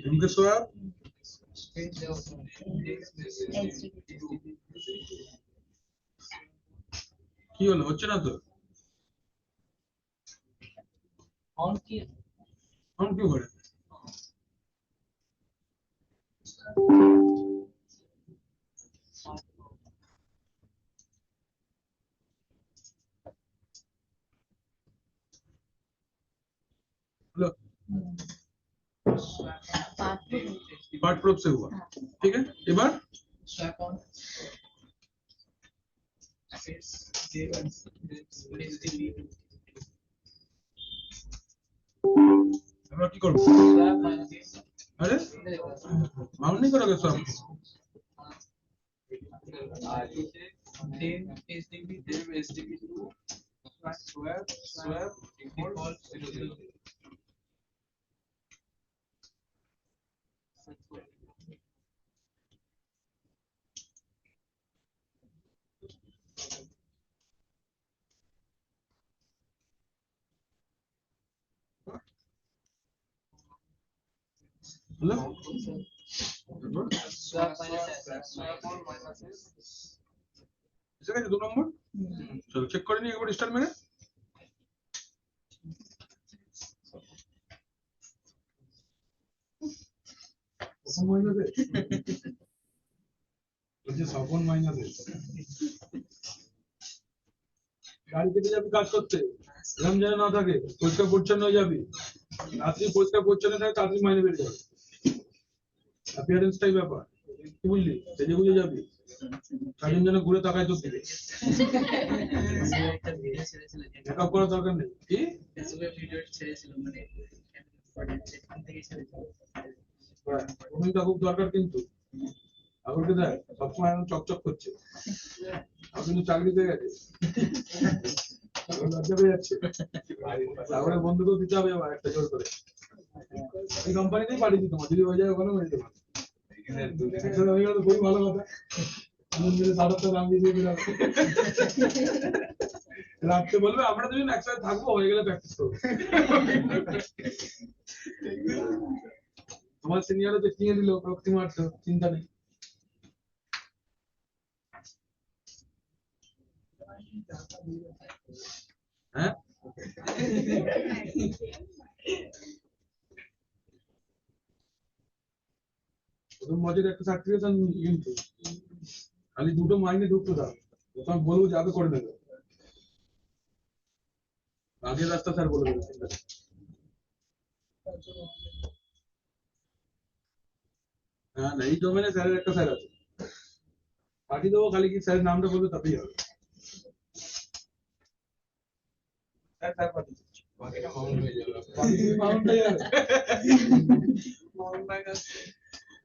इनके स्वैप কি হলো হচ্ছে না তো ऑन की हम क्यों करें। हेलो पार्ट प्रूफ से हुआ, ठीक है। এবার स्वैप ऑन আমরা কি করব। स्वैप माइनस अरे माउंट नहीं करोगे सब। SDB dev SDB 2 swap default 00। Hello swap minus এসে গেছে 2 নম্বর। চলো চেক করে নি একবার স্টার্ট মেরে। সপন মাইনাসে গাড়ি কেটে যাবি কাজ করতে, এরকম যেন না থাকে, পরিষ্কার পরিচ্ছন্ন হয়ে যাবি। রাত্রি পরিষ্কার পরিচ্ছন্ন থাকে তাড়াতাড়ি মাইনে বেড়ে যাবে। অ্যাপিয়ারেন্সটাই ব্যাপার, কি বুঝলি, সেজে বুঝে যাবি। সারাদিন যেন ঘুরে তাকায় তোর দিকে, একটা ভিডিও ছেড়েছিল মেকআপ করার দরকার নেই। কি ফেসবুকে ভিডিও ছেড়েছিল মানে সেখান থেকে ছেড়েছিল ওটা খুব দরকার, কিন্তু এখন কি দেয় সবসময় এখন চকচক করছে, আর কিন্তু চাকরি পেয়ে গেছে, এখন লজ্জা পেয়ে যাচ্ছে, তারপরে বন্ধুকেও দিতে হবে আবার একটা জোর করে। এই কোম্পানিতেই পাঠিয়ে দিত, যদি হয়ে যায় ওখানে হয়ে যাবে, একসাথে হয়ে গেলে তো খুবই ভালো কথা। সাড়ে দাম দিয়ে দিয়ে দিলাম, রাখতে বলবে, আমরা দুজন একসাথে থাকবো, হয়ে গেলে প্র্যাকটিস করবো। তোমার সিনিয়রও দেখিয়ে দিল প্রক্তি মারতো, চিন্তা নেই। হ্যাঁ প্রথম বছর একটা সার্টিফিকেশন কিন্তু খালি দুটো মাইনে ঢুকতো, দাও তখন বলবো যাবে করে নেবে, আগের রাস্তা স্যার বলে দেবে, চিন্তা নেই। হ্যাঁ না, এই ডোমেনে স্যারের একটা স্যার আছে, পাঠিয়ে দেবো, খালি কি স্যারের নামটা বলবে তাতেই হবে। স্যার স্যার পাঠিয়ে দিচ্ছি। বাকিটা মাউন্ট হয়ে যাবে। মাউন্টটাই হবে। মাউন্ট ব্যাগ আছে।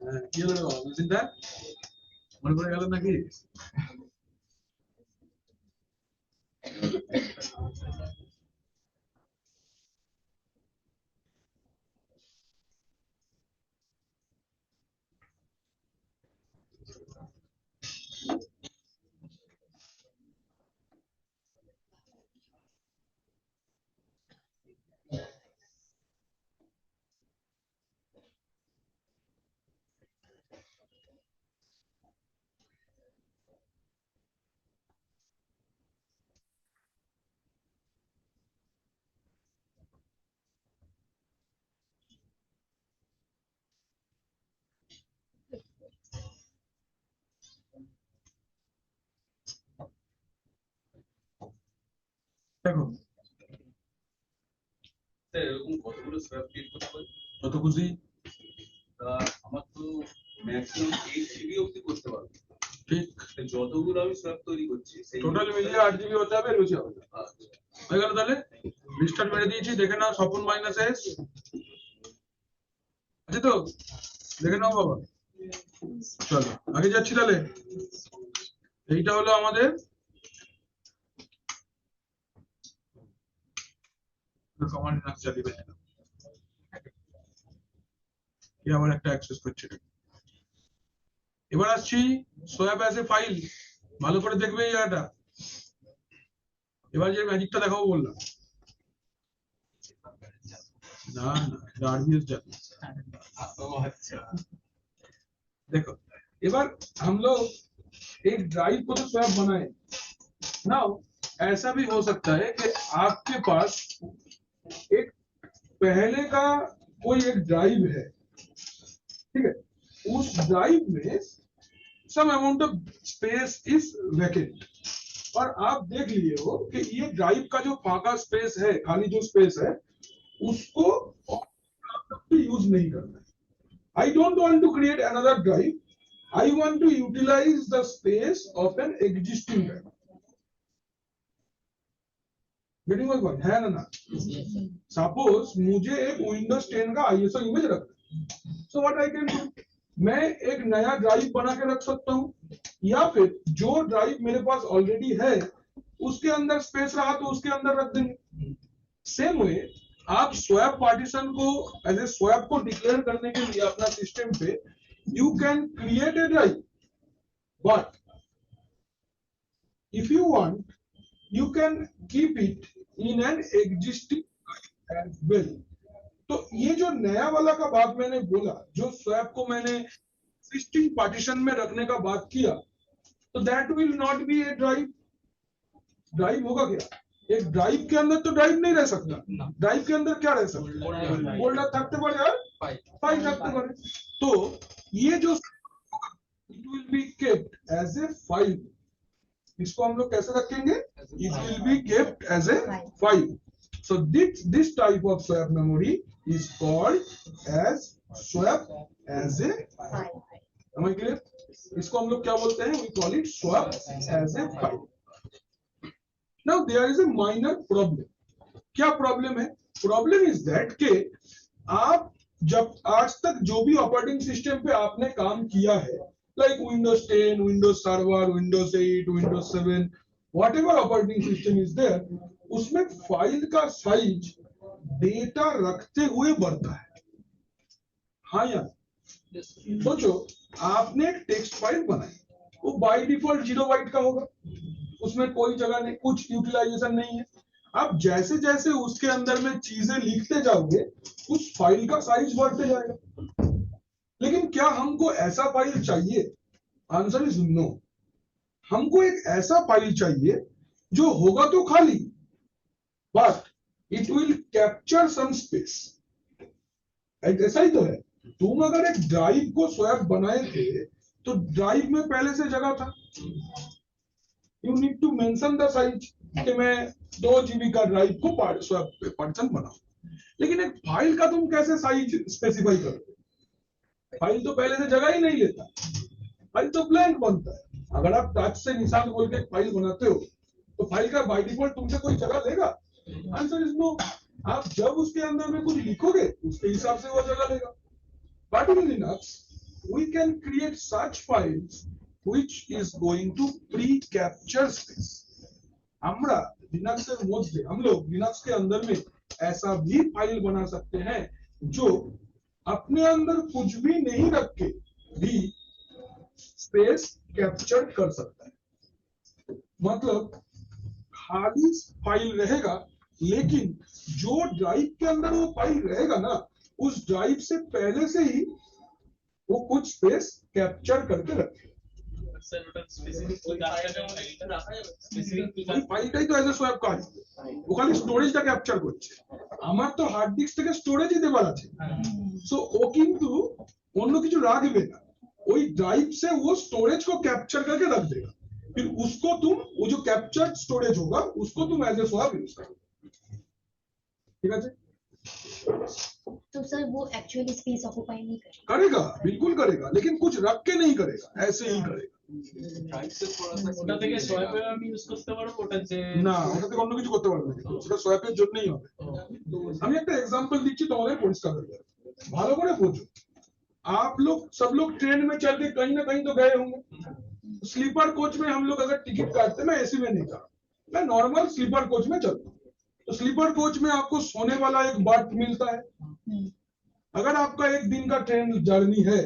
হ্যাঁ, কি হলো বাবা, মেশিনটা মনে পড়ে গেল নাকি? দেখো স্যার এরকম কতগুলো সোয়াপ ক্রিয়েট করতে পারি? যত খুশি। তা আমার তো ম্যাক্সিমাম 8 জিবি অবধি করতে পারবো। ঠিক, তা যতগুলো আমি সোয়াপ তৈরি করছি সেই টোটাল মিলিয়ে 8 জিবি হতে হবে, এর বেশি হবে না। আচ্ছা। হয়ে গেল তাহলে, রিস্টার্ট মেরে দিয়েছি, দেখে নাও স্বপন মাইনাস এস আছে তো, দেখে নাও বাবা। চলো আগে যাচ্ছি তাহলে। এইটা হলো আমাদের কমান্ড চালিয়ে আবার একটা অ্যাক্সেস করছে। এবার আসছি সোয়াপ অ্যাজ এ ফাইল, ভালো করে দেখবে এই জায়গাটা। এবার যে ম্যাজিকটা দেখাবো বললাম, না না आरबीएस जाती। देखो एबार हम लोग एक ड्राइव को तो स्वैप बनाए ना, ऐसा भी हो सकता है कि आपके पास एक पहले का कोई एक ड्राइव है, ठीक है, उस ड्राइव में some amount of space is vacant, और आप देख लिए हो कि ये ड्राइव का जो फाका स्पेस है, खाली जो स्पेस है, उसको यूज नहीं करना है। I don't want to create another drive. I want to utilize the space of an existing drive. Getting my point? है ना? Suppose मुझे एक Windows 10 का ISO इमेज रखना है, so what I can do? मैं एक नया ड्राइव बना के रख सकता हूँ, या फिर जो ड्राइव मेरे पास ऑलरेडी है उसके अंदर स्पेस रहा तो उसके अंदर रख देंगे। सेम वे आप स्वैप पार्टीशन को एज ए स्वैप को डिक्लेयर करने के लिए अपना सिस्टम पे you can create a drive, but if you want you can keep it in an existing as well. तो ये जो नया वाला का बात मैंने बोला, जो स्वैप को मैंने एग्जिस्टिंग पार्टीशन में रखने का बात किया, तो that will not be A drive. Drive होगा क्या? एक ड्राइव के अंदर तो ड्राइव नहीं रह सकता, ड्राइव के अंदर क्या रह सकता? फोल्डर थकते पड़े और फाइल थकते पड़े। तो ये जो it will be kept as a file, इसको हम लोग कैसे रखेंगे? It will be kept as a file. So this type of swap memory is called as swap as a file. Am I clear? इसको हम लोग क्या बोलते हैं? We call it swap as a file. Now there is a minor problem. क्या problem है? Problem is that के आप जब आज तक जो भी ऑपरेटिंग सिस्टम पे आपने काम किया है, like Windows 10, Windows Server, Windows 8, Windows 7, whatever operating system is there, उसमें फाइल का साइज डेटा रखते हुए बढ़ता है। हाँ यार, सोचो आपने एक टेक्स्ट फाइल बनाई, वो बाय डिफॉल्ट 0 बाइट का होगा, उसमें कोई जगह नहीं, कुछ यूटिलाइजेशन नहीं है। आप जैसे जैसे उसके अंदर में चीजें लिखते जाओगे, उस फाइल का साइज बढ़ते जाएगा। लेकिन क्या हमको ऐसा फाइल चाहिए? Answer is no. हमको एक ऐसा फाइल चाहिए जो होगा तो खाली, but it will capture some space. ऐसा ही तो है, तुम अगर एक ड्राइव को स्वैप बनाए थे तो ड्राइव में पहले से जगह था, you need to mention the size कि मैं 2 GB का ड्राइव को पार्टीशन बनाऊं। लेकिन एक फाइल का तुम कैसे साइज स्पेसिफाई करोगे? फाइल तो पहले से जगह ही नहीं लेता, फाइल तो ब्लैंक बनता है। अगर आप टच से निशान बोल के फाइल बनाते हो तो फाइल का बाय डिफॉल्ट तुमसे कोई जगह लेगा? Answer is no. आप जब उसके अंदर में कुछ लिखोगे उसके हिसाब से वो जगह लेगा। But in Linux, we can create such files which is going to pre-capture space. আমরা লিনাক্সের মধ্যে, हम लोग लिनक्स के अंदर में ऐसा भी फाइल बना सकते हैं जो अपने अंदर कुछ भी नहीं रख के भी स्पेस कैप्चर कर सकता है। मतलब खाली फाइल रहेगा, लेकिन जो ड्राइव के अंदर वो फाइल रहेगा ना, उस ड्राइव से पहले से ही वो कुछ स्पेस कैप्चर करके रखे। ফাইলটাই তো এজ এ সোয়াপ কাজ, ও খালি স্টোরেজটা ক্যাপচার করছে। আমার তো হার্ড ডিস্ক থেকে স্টোরেজই দেবার আছে, সো ও কিন্তু অন্য কিছু রাখবে না, ওই ड्राइव से वो स्टोरेज को कैप्चर करके रख देगा। फिर उसको तुम, वो जो कैप्चर्ड स्टोरेज होगा उसको तुम एज ए स्वाप यूज करोगे। ठीक है? तो सर वो एक्चुअली स्पेस ऑक्यूपाई नहीं करेगा? करेगा, बिल्कुल करेगा, लेकिन कुछ रख के नहीं करेगा, ऐसे ही करेगा। ওটা থেকে সোয়াপে আমি ইউজ করতে পারবো, ওটা যে না, ওটা থেকে অন্য কিছু করতে পারবে না, ওটা সোয়াপের জন্যই হবে। আমি একটা एग्जांपल দিচ্ছি তোমাদের পরিষ্কার হয়ে যাবে, ভালো করে বোঝো। आप लोग सब लोग ट्रेन में चल के कहीं ना कहीं तो गए होंगे। स्लीपर कोच में हम लोग अगर टिकट काटते, मैं एसी में नहीं जा रहा, मैं नॉर्मल स्लीपर कोच में चलता हूँ, तो स्लीपर कोच में आपको सोने वाला एक बर्थ मिलता है। अगर आपका एक दिन का ट्रेन जर्नी है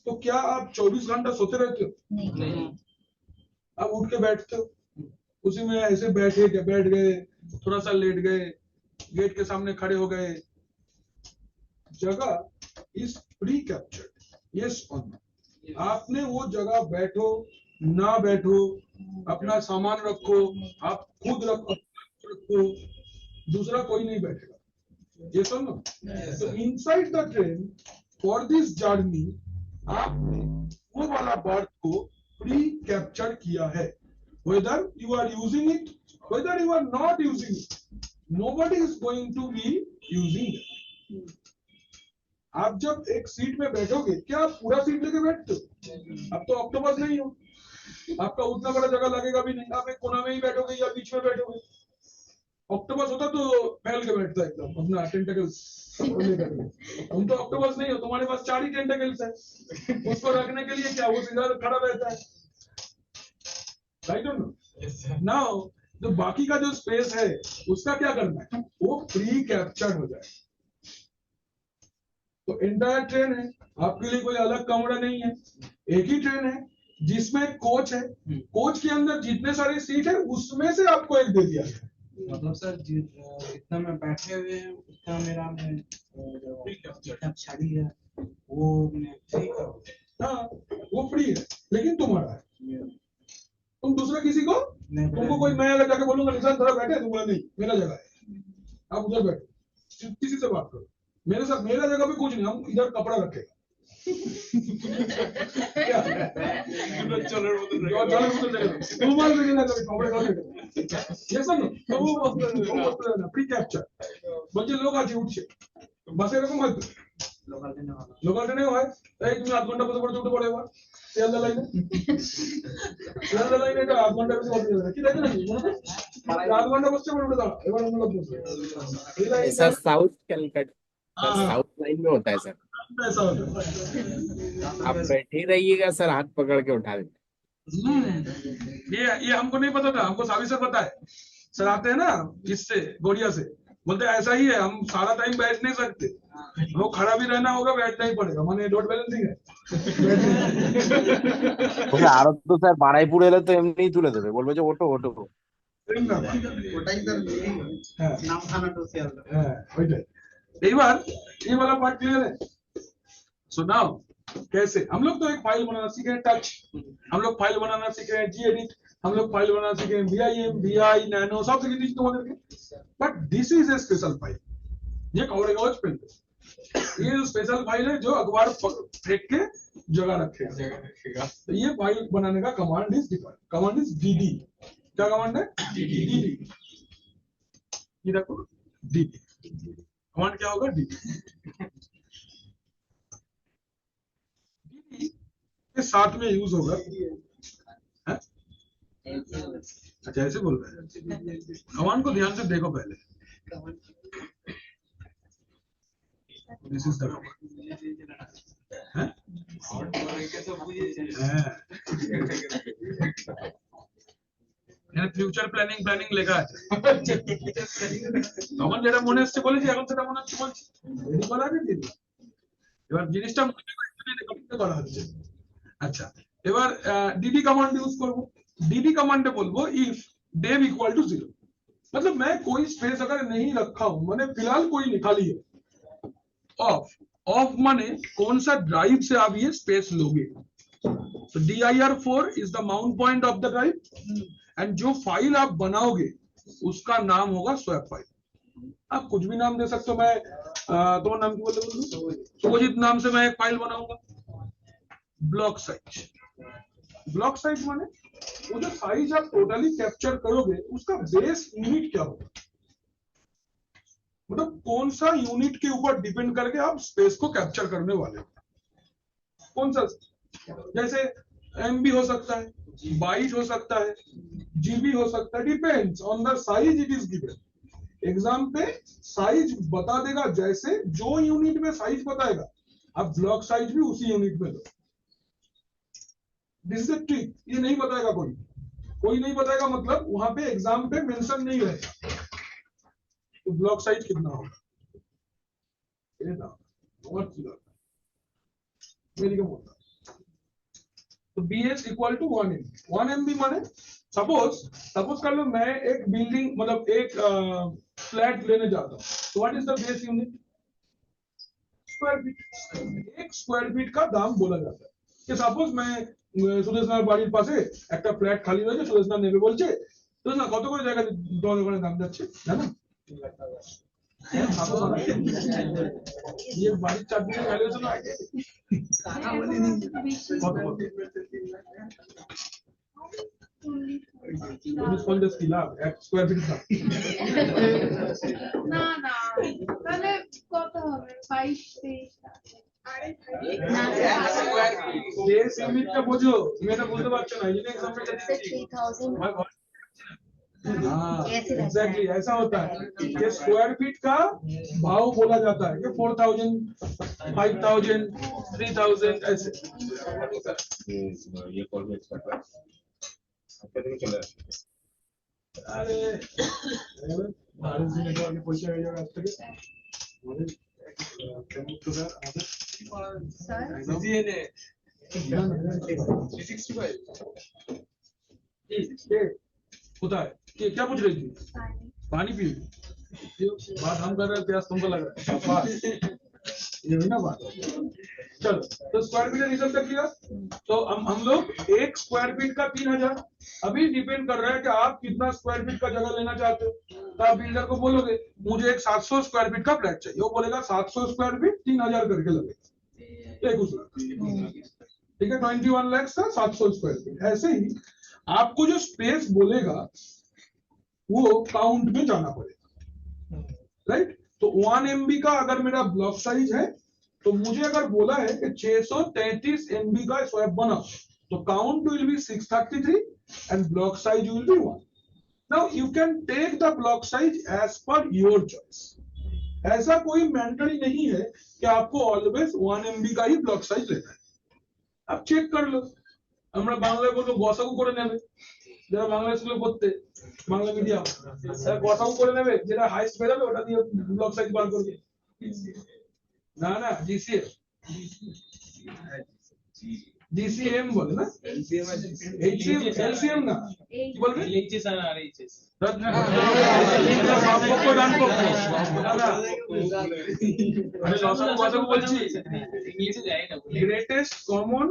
तो क्या आप 24 घंटा सोते रहते हो? नहीं। आप उठ के बैठते हो, उसी में ऐसे बैठ गए, थोड़ा सा लेट गए, गेट के सामने खड़े हो गए। जगह इज प्री कैप्चर्ड, यस और नो। आपने वो जगह बैठो ना बैठो, अपना सामान रखो, आप खुद रखो, दूसरा कोई नहीं बैठेगा, yes or no? So inside the train for this journey आपने वो वाला बर्थ को प्री कैप्चर किया है, whether you are using it, whether you are not using it, nobody is going to be using it. आप जब एक seat में बैठोगे, क्या आप पूरा सीट लेके बैठते हो? अब तो ऑक्टोपस नहीं हो, आपका उतना बड़ा जगह लगेगा भी नहीं, आप एक कोना में ही बैठोगे या बीच में बैठोगे। ऑक्टोपस होता तो फैल के बैठता एकदम अपना टेंटेकल्स लेकर। तुम तो ऑक्टोपस नहीं हो, तुम्हारे पास 4 ही टेंटेकल्स है, उसको रखने के लिए क्या वो सीधा खड़ा रहता है, राइट और नो? नाउ जो बाकी का जो स्पेस है उसका क्या करना है, वो प्री कैप्चर्ड हो जाए। तो एंटायर ट्रेन है, आपके लिए कोई अलग कमरा नहीं है, एक ही ट्रेन है जिसमें कोच है, कोच के अंदर जितने सारे सीट है उसमें से आपको एक दे दिया है। मतलब सर जितना मैं बैठे हुए हैं उतना मेरा में जितना छड़ी है वो फ्री का, हाँ वो फ्री है, लेकिन तुम्हारा है, तुम दूसरा किसी को, तुमको कोई मैं अगर जाके बोलूंगा निशान थोड़ा बैठे, तुमको नहीं, मेरा जगह है, आप उधर बैठो, किसी से बात करो, मेरे साथ, मेरा जगह पे कुछ नहीं, हम इधर कपड़ा रखेगा। प्री कैप्चर বলছে লোক আছে উঠছে, বাসে এরকম হয় তো, লোকাল ট্রেনে হয়, এই তুমি 8 ঘন্টা বসে পড়ে উঠে পড়ে, এবার শিয়ালদা লাইনে এটা 8 ঘন্টা বেশি বসে যাবে, কি দেখে নাকি 8 ঘন্টা বসছে পড়ে উঠে দাঁড়া, এবার অন্য লোক বসে। ऐसा साउथ कैलकाटा हाँ, साउथ लाइन में होता है सर। ऐसा होता है। आप बैठे रहिएगा सर, हाथ पकड़ के उठा देते। ये हमको नहीं पता था, हमको सावी सर पता है। सर आते हैं ना इससे गोड़िया से, बोलते हैं ऐसा ही है, हम सारा टाइम बैठ नहीं सकते, वो खड़ा भी रहना होगा, बैठना ही पड़ेगा, माने लोड बैलेंसिंग है। আরো তো স্যার বাড়াইপুর এলে তো এমনিই তুলে দেবে, বলবে যে ওটো ওটো। ওটাই তার হ্যাঁ, নামখানাটা শেয়ার হ্যাঁ, ওইটাই। এইবার ये वाला पार्ट क्लियर है। सो नाउ कैसे हम लोग तो एक फाइल बनाना सीखे हैं, टच, हम लोग फाइल बनाना सीखे हैं, gedit, हम लोग फाइल बनाना सीखे हैं, vim, vi, nano, सब सीखे डिजिटल करके। But this is a special file, ये कवर कागज पेन, ये जो स्पेशल फाइल है जो अखबार फेंक के जगह रखेगा। तो ये फाइल बनाने का command is defined, command is dd। क्या कमांड है? dd। ये देखो dd कमांड क्या होगा? dd के साथ में यूज होगा। है? अच्छा ऐसे बोल रहे हैं, कमांड को ध्यान से देखो पहले। This is the future planning লেখা আছে। তখন যেটা মনে হচ্ছে বলেছি, এখন সেটা মনে হচ্ছে বলছি, রেডি করা আছে দিন। এবার জিনিসটা করা হচ্ছে। अच्छा এবার डीडी कमांड यूज করব। डीडी कमांडে বলবো इफ dev इक्वल टू 0, मतलब मैं कोई स्पेस अगर नहीं रखा हूं, मैंने फिलहाल कोई नहीं, खाली है। ऑफ, ऑफ माने कौन सा ड्राइव से आप ये स्पेस लोगे। तो dir4 is the mount point of the drive, and जो फाइल आप बनाओगे उसका नाम होगा स्वैप फाइल। आप कुछ भी नाम दे सकते हो, मैं तो नाम की बोलते शुभजीत नाम से मैं एक फाइल बनाऊंगा। ब्लॉक साइज, ब्लॉक साइज माने वो जो साइज आप टोटली कैप्चर करोगे उसका बेस यूनिट क्या होगा, मतलब कौन सा यूनिट के ऊपर डिपेंड करके आप स्पेस को कैप्चर करने वाले हो। कौन सा, जैसे एमबी हो सकता है, बाइट हो सकता है, जीबी हो सकता है, depends on the size it is given. Exam पे साइज बता देगा, जैसे जो यूनिट में साइज बताएगा आप ब्लॉक साइज भी उसी यूनिट में दो। दिस इज अ ट्रिक, ये नहीं बताएगा कोई, कोई नहीं बताएगा, मतलब वहां पे एग्जाम पे मेंशन नहीं रहेगा तो ब्लॉक साइज कितना होगा, ये ना बहुत सीधा मेरी कम होता। तो bs equal to 1 MB, 1 MB माने सपोज कर लो मैं एक बिल्डिंग, मतलब एक फ्लैट लेने जाता हूं, तो what is the base unit? Square feet. एक स्क्वायर फीट का दाम बोला जाता है कि सपोज मैं সুদেশনার বাড়ির পাশে একটা ফ্ল্যাট খালি রয়েছে, সুদেশনা নেবে বলছে, সুদেশনা কত করে জায়গা দোকানে দাম যাচ্ছে জানো? ये बारिश चाबी वैल्यूएशन आगे कत 50 की लाख 1 स्क्वायर फीट का না না তাহলে কত হবে 22-23 बेस यूनिट का बोझो তুমি এটা বলতে পারছো না, ইঞ্জিনিয়ারিং এক্সাম্পল দিচ্ছি। 3000 हाँ एग्जैक्टली ऐसा होता है कि स्क्वायर फीट का भाव बोला जाता है कि 4000, 5000, 3000 ऐसे। ये कॉल में चले अरे भारत जी ने आगे पहुंचे हुए जगह तक होता है कि क्या पूछ रही थी? पानी पी बात हम कर रहे थे, प्यास तुमको लग रहा है, ये हुई ना बात। चलो तो स्क्वायर फीट रिजल्ट तक किया, तो हम लोग एक स्क्वायर फीट का 3000, अभी डिपेंड कर रहा है कि आप कितना स्क्वायर फीट का जगह लेना चाहते हो। तो आप बिल्डर को बोलोगे मुझे एक 700 स्क्वायर फीट का फ्लैट चाहिए, वो बोलेगा 700 स्क्वायर फीट 3000 करके लगेगा, एक उस ठीक है 21 लाख का 700 स्क्वायर फीट। ऐसे ही आपको जो स्पेस बोलेगा वो काउंट में जाना पड़ेगा, राइट। तो 1 MB का अगर मेरा ब्लॉक साइज है तो मुझे अगर बोला है कि 633 MB का स्वैप बना, तो count will be 633 and block size will be 1। Now you can take the block size as per your choice, ऐसा कोई मैंडेटरी नहीं है कि आपको ऑलवेज 1 MB का ही ब्लॉक साइज लेना है। आप चेक कर लो, আমরা বাংলায় বলবো গসাগু করে নেবে, যারা বাংলা স্কুলে পড়তে বাংলা মিডিয়াম তারা গসাগু করে নেবে, যেটা হাইস্ট বেরোবে ওটা দিয়ে ব্লক সাইজ বার করবে। না না জিসিএম জিসিএম বলে না, এইচএম এলসিএম না, কি বলবে এইচএস আর এইচএস আরে লসাগু গসাগু বলছি, ইংলিশে যায় না গ্রেটেস্ট কমন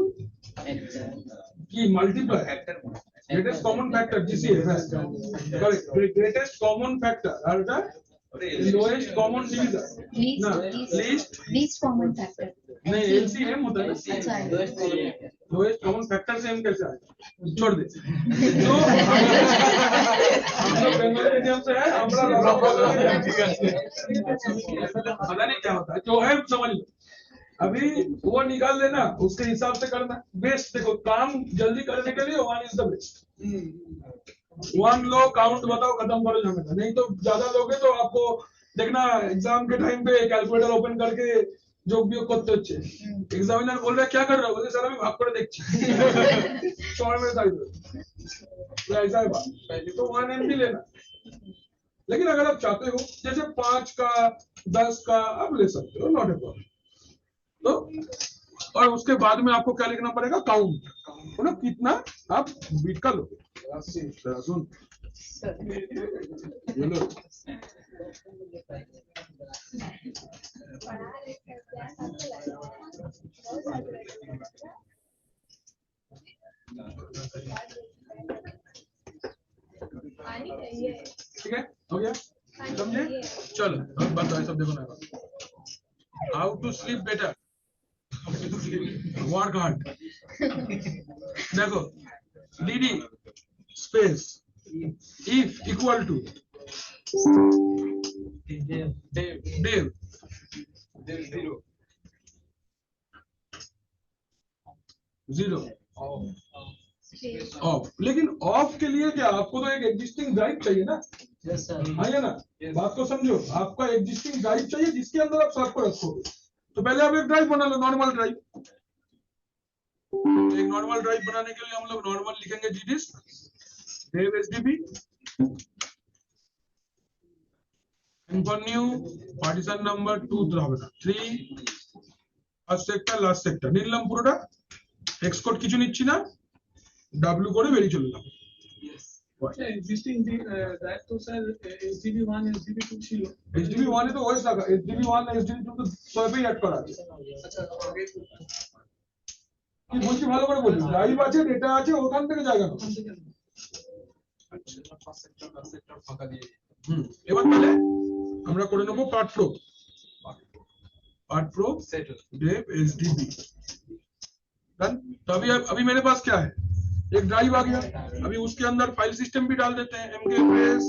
কি multiply, greatest common factor GCM, correct, greatest common factor আর এটা लोएस्ट कॉमन डिवीजर ना, लीस्ट कॉमन फैक्टर नहीं एलसीएम होता है, अच्छा लोएस्ट कॉमन फैक्टर से हम कैसे आए, छोड़ दे तो हम लोग बंगाली मीडियम से है, हमरा पता नहीं क्या होता है, जो है समझ लो। अभी वो निकाल लेना, उसके हिसाब से करना बेस्ट। देखो काम जल्दी करने के लिए 1 is the best. 1 low, count बताओ, खत्म करो झमेला। नहीं तो ज्यादा लोगे तो आपको देखना एग्जाम के टाइम पे कैलकुलेटर ओपन करके যোগ বিয়োগ করতে হচ্ছে। एग्जामिनर बोल रहा है क्या कर रहे हो, बोले सर আমি ভাগ করে দেখছি সময় मेरे साइड में, ऐसा है बात। पहले तो 1 MB लेना, लेकिन अगर आप चाहते हो जैसे 5 का 10 का आप ले सकते हो, नॉट ए प्रॉब्लम। तो और उसके बाद में आपको क्या लिखना पड़ेगा, काउंट, मतलब कितना आप बीट का लोगे। सुन ये लो, ठीक है, हो गया, समझे? चलो अब बात है, सब देखो ना, how to sleep better, work hard. देखो DD space if equal to Dave zero off. लेकिन ऑफ के लिए क्या, आपको तो एक एग्जिस्टिंग ड्राइव चाहिए ना, है ना, बात को समझो, आपका एग्जिस्टिंग ड्राइव चाहिए जिसके अंदर आप सब को रखोगे। तो पहले आप एक ड्राइव बना लो, नॉर्मल ड्राइव। एक नॉर्मल ड्राइव बनाने के लिए हम लोग नॉर्मल लिखेंगे जी disc Dave SDB for new partition number 2 হবে না, 3 ফার্স্ট সেক্টর লাস্ট সেক্টর নিলাম, পুরোটা এক্স কোড কিছু নিচ্ছি না, ডাব্লিউ করে বেরিয়ে চলে গেলাম। এক্সিস্টিং দ্যাট তো স্যার এসডিবি 1 এসডিবি 2 ছিল, এসডিবি 1 এ তো ওই থাকা, এসডিবি 1 এসডিবি 2 তো সবই অ্যাড করা আছে। আচ্ছা আগে কি বলছি ভালো করে বলি, ড্রাইভ আছে, ডেটা আছে, ওখান থেকে জায়গা নাও। এবার তাহলে আমরা করে নেবো part pro dev SDB done. तो अभी मेरे पास क्या है, एक ड्राइव आ गया, अभी उसके अंदर फाइल सिस्टम भी डाल देते हैं, mkbase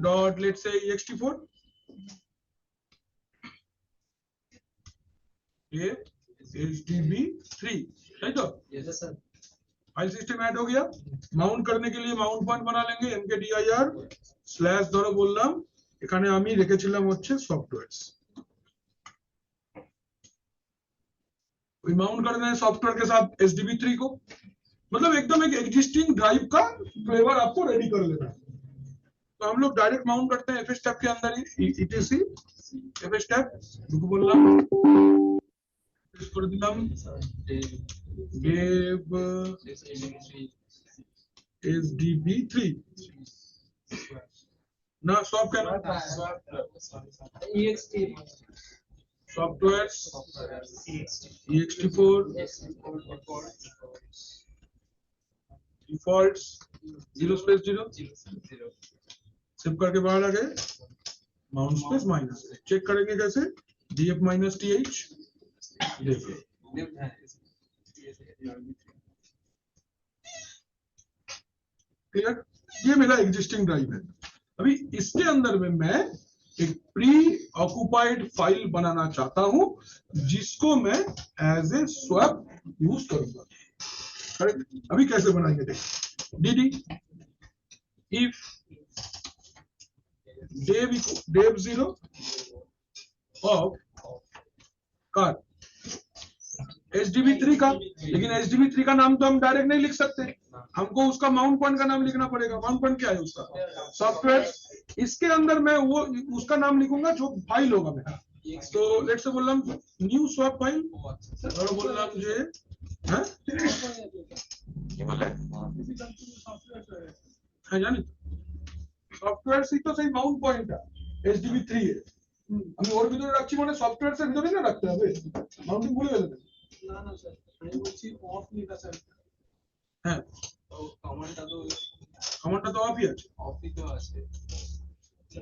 dot let's say ext4 Dave एसडीबी3, सही तो फाइल सिस्टम ऐड हो गया। माउंट करने के लिए माउंट पॉइंट बना लेंगे, mkdir স্ল্যাশ ধরো বললাম, এখানে আমি রেখেছিলাম হচ্ছে সফটওয়্যারস, वही माउंट कर देना है सॉफ्टवेयर के साथ SDB3 को, मतलब एकदम एक एग्जिस्टिंग ड्राइव का फ्लेवर आपको रेडी कर लेना है। तो हम लोग डायरेक्ट माउंट करते हैं FS टैब के अंदर ही, etc FS टैब रुको बोललाम, कर दिलाम dev SDB3 ना सॉफ्ट क्या ना ext software ext4 defaults 0 space 0 save करके बाहर आ गए, माउंट स्पेस माइनस, चेक करेंगे कैसे, df माइनस th देखो क्लियर। ये मेरा एग्जिस्टिंग ड्राइव है। अभी इसके अंदर में मैं एक प्री ऑक्युपाइड फाइल बनाना चाहता हूं जिसको मैं एज ए स्वैप यूज करूंगा। करेक्ट, अभी कैसे बनाएंगे देखिए, dd if dev 0 of car HDB3 का, लेकिन HDB3 का नाम तो हम डायरेक्ट नहीं लिख सकते, हमको उसका माउंट पॉइंट का नाम लिखना पड़ेगा। माउंट पॉइंट क्या है उसका? सॉफ्टवेयर। इसके अंदर मैं वो उसका नाम लिखूंगा जो फाइल होगा मेरा। तो लेट्स से बोल रहा हूँ न्यू स्वैप फाइल, और बोल रहा हूँ मुझे জানি সফটওয়্যার সি তো সেই মাউন্ট পয়েন্টটা HDB3 এর আমি ওর ভিতরে রাখছি, মানে সফটওয়্যার এর ভিতরে না রাখতে হবে, মাউন্টিং ভুলে গেলেন। না না স্যার, আমি বলছি অফ নিটা স্যার। হ্যাঁ তো কমান্ডটা তো অফই আছে, অফই তো আছে।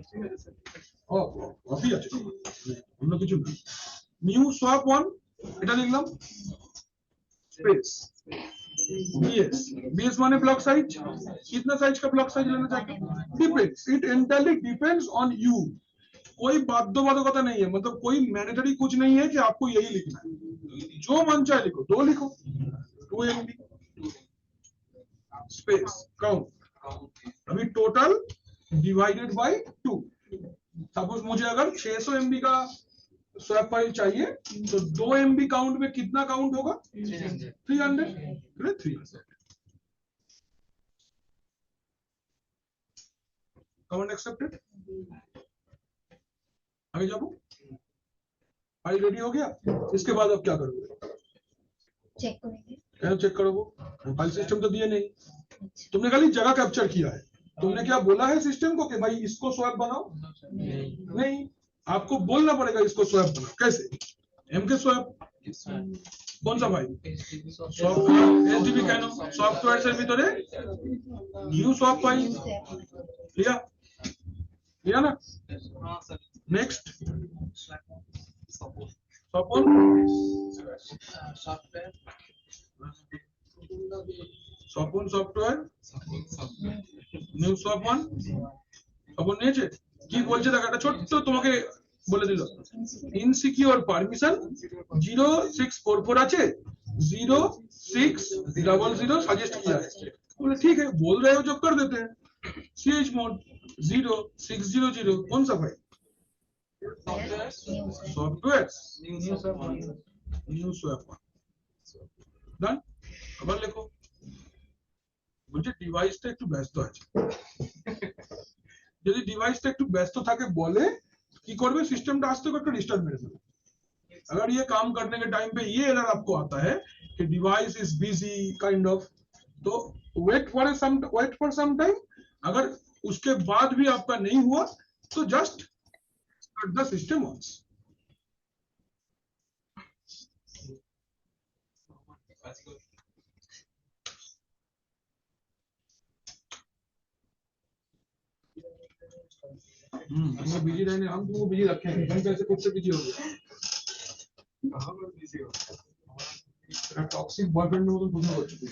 ঠিক আছে স্যার, অফই আছে, অন্য কিছু না। নিউ সোয়াপ 1 এটা লিখলাম, स्पेस BS माने ब्लॉक साइज, कितना साइज का ब्लॉक साइज लेना चाहते हो? Depends, it entirely depends on you. कोई बाध्यबाधकता नहीं है, मतलब कोई मैंडेटरी कुछ नहीं है कि आपको यही लिखना है, जो मन चाहे लिखो। 2 लिखो, 2 MB स्पेस काउंट, अभी टोटल डिवाइडेड बाय 2। सपोज मुझे अगर 600 MB का स्वैप फाइल चाहिए तो 2 MB काउंट में कितना काउंट होगा? 300। Comment accepted. आगे जाओ, फाइल रेडी हो गया। इसके बाद अब क्या करोगे? चेक करेंगे। क्या चेक करोगे? फाइल सिस्टम तो दिए नहीं, तुमने खाली जगह कैप्चर किया है। तुमने क्या बोला है सिस्टम को कि भाई इसको स्वैप बनाओ? नहीं, आपको बोलना पड़ेगा इसको स्वैप बनाओ। कैसे? एम के स्वैप कौन सा भाई? HDB কেন? সফটওয়্যার এর ভিতরে নিউ সোয়াপ ফাইল লিয়া লিয়া না। हाँ sir. Next support swapon software swapon software new swap 1 swapon নিয়েছে। কি বলছে দেখো, একটা ছোট্ট তোমাকে বলে দিল, ইনসিকিউর পারমিশন 0644 আছে, 0600 सजेस्ट किया है। बोले ठीक है, बोल रहे हो जो कर देते हैं। chmod 0600 कौन सा भाई? Software new swap done. আবার লেখো, বলছে ডিভাইসটা একটু ব্যস্ত আছে। যদি ডিভাইসটা একটু ব্যস্ত থাকে বলে কি করবে, सिस्टमটা आस्ते को डिस्टर्ब मेरे देবে। अगर ये काम करने के टाइम पे ये एरर आपको आता है कि device is busy kind of, तो वेट फॉर सम टाइम। अगर उसके बाद भी आपका नहीं हुआ तो just start the system once. तुमको बिजी रहने, हम तुमको बिजी रखेंगे, हम कैसे खुद से बिजी हो गए? टॉक्सिक बॉयफ्रेंड में तो तुम हो चुके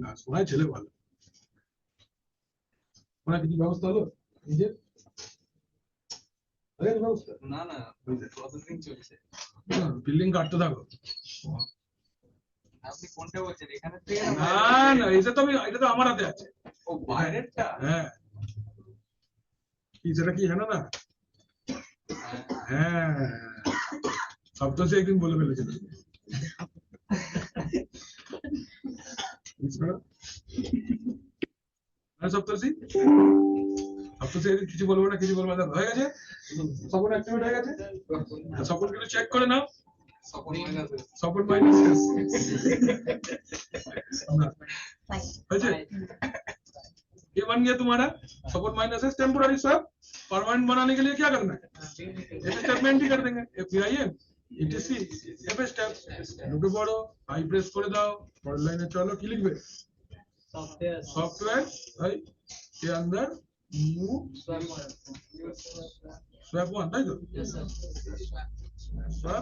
না শোনায় ছেলে ভালো, ওরা কিছু ব্যবস্থা হলো নিজের? আরে ব্যবস্থা না না প্রসেসিং চলছে। বিল্ডিং কাটতে থাকো। আপনি কোনটা বলছেন? এখানে থেকে না না, এটা তো আমার হাতে আছে। ও বাইরেরটা? হ্যাঁ, কি সেটা কি জানো না? হ্যাঁ, সপ্তর্ষি একদিন বলে ফেলেছিল। সপ্তর্ষি একদিন কিছু বলবো না, কিছু বলবো না, হয়ে গেছে, সকল অ্যাক্টিভেট হয়ে গেছে। সকল কিছু চেক করে নাও। सपोर्ट माइनस ये बन गया तुम्हारा सपोर्ट माइनस है। टेम्पोररी स्वैप परमानेंट बनाने के लिए क्या करना है? एफ स्टेटमेंट ही कर देंगे, FIM ETC एफ स्टेप ढुके पड़ो, आई प्रेस করে দাও, পরের লাইনে চলো, কি লিখবে? सॉफ्टवेयर भाई के अंदर न्यू स्वैप 1 তাই তো? Swap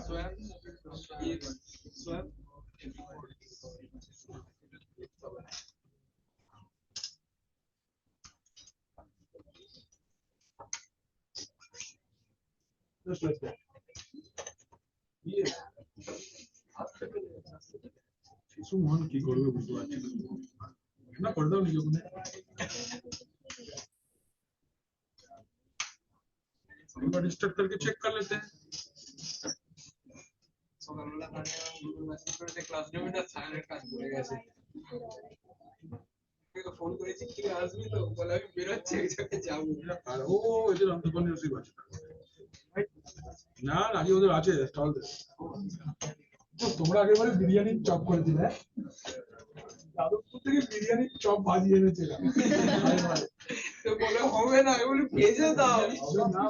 just like that. ये কিছু মন কি করবে বুঝতে পারছি না। ना पढ़ दो नहीं लोगों ने एक बार स्टार्ट करके चेक कर लेते हैं সকালবেলা মানে গুগল মেসেজ করেছে ক্লাসরুমে না সাইলেন্ট কাজ করে গেছে তোকে ফোন করেছি কি আসবি তো বলে আমি বেরোচ্ছি এই জায়গায় যাবো আর ও এদের অন্তর্কন্যা রসিক আছে না না আজকে ওদের আছে স্টল তো তোমরা একেবারে বিরিয়ানির চপ করে দিলে যাদবপুর থেকে বিরিয়ানির চপ বাজিয়ে এনেছে তো বলে হবে না আমি বলি ভেজে দাও না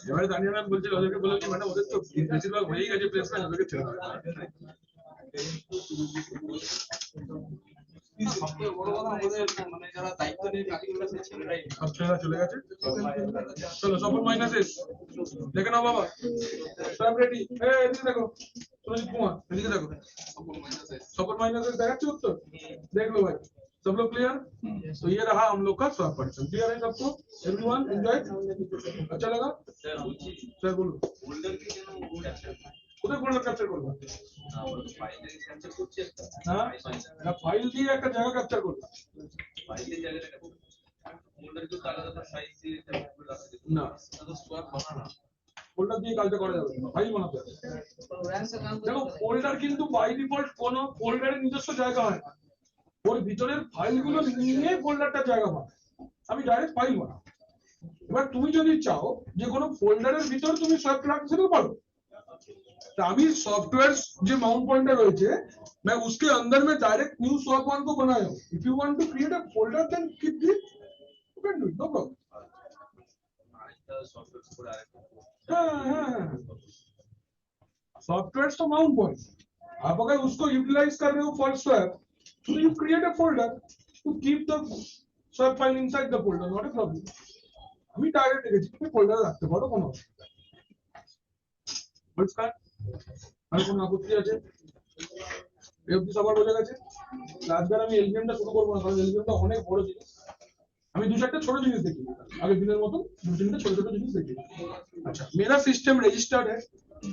এবারে তানিয়া ম্যাম বলছিল ওদেরকে বললাম যে ম্যাডাম ওদের তো বেশিরভাগ হয়েই গেছে প্লেসমেন্ট ওদেরকে ছেড়ে দাও সবথেকে বড় কথা আমাদের মানে যারা দায়িত্ব নিয়ে কাজগুলো সে ছেলেরাই সব ছেলেরা চলে গেছে চলো সফল মাইনাসেস দেখে নাও বাবা সব রেডি এদিকে দেখো সুরজিৎ কুমার এদিকে দেখো सफल माइनसेस देखाচ্ছে उत्तर देख लो भाई सब लोग क्लियर तो ये रहा हम लोग का स्वाप पर्सन क्लियर है सबको एवरीवन एंजॉय अच्छा लगा স্যার বলছি सर बोलो হোল্ডার কি যেন ক্যাপচার उधर फोल्डर कैप्चर করব ফাইলে ক্যাপচার করছে না না ফাইল দিয়ে একটা জায়গা ক্যাপচার করব ফাইলের জায়গাটা হোল্ডার তো আলাদা সাইজ দিয়ে ক্যাপচার রাখা যেত না তো সোয়াপ বানানো ফোল্ডার দিয়ে কাজটা করা যাবে না ফাইল বানাতে হবে দেখো ফোল্ডার কিন্তু বাই ডিফল্ট কোন ফোল্ডারের নিজস্ব জায়গা হয় না ওর ভিতরের ফাইলগুলো নিয়ে ফোল্ডারটা জায়গা পায় আমি ডাইরেক্ট ফাইল বানাবো এবার তুমি যদি চাও যে কোনো ফোল্ডারের ভিতর তুমি সোয়াপ রাখতে পারো तो अभी सॉफ्टवेयर जो माउंट पॉइंटर रहे मैं उसके अंदर में डायरेक्ट न्यू स्वैप वन को बनाया हूं if you want to create a folder then keep it you can do it no problem আরেকটা সফটওয়্যার করে আরেকটা सॉफ्टवेयर तो माउंट पॉइंट आप अगर उसको यूटिलाइज कर रहे हो फॉर स्वैप तो you create a folder to keep the swap file inside the folder not a problem আমি ডাইরেক্ট লিখেছি তুমি ফোল্ডার রাখতে পারো কোনো নমস্কার আর কোনো আপত্তি আছে এই অবধি সবার বোঝা গেছে আজকে আমি এলবিএমটা শুরু করবো না কারণ এলবিএমটা অনেক বড় জিনিস আমি দু চারটে ছোট জিনিস দেখি আগের দিনের মতো দু তিনটে ছোট ছোট জিনিস দেখি अच्छा मेरा सिस्टम रजिस्टर्ड है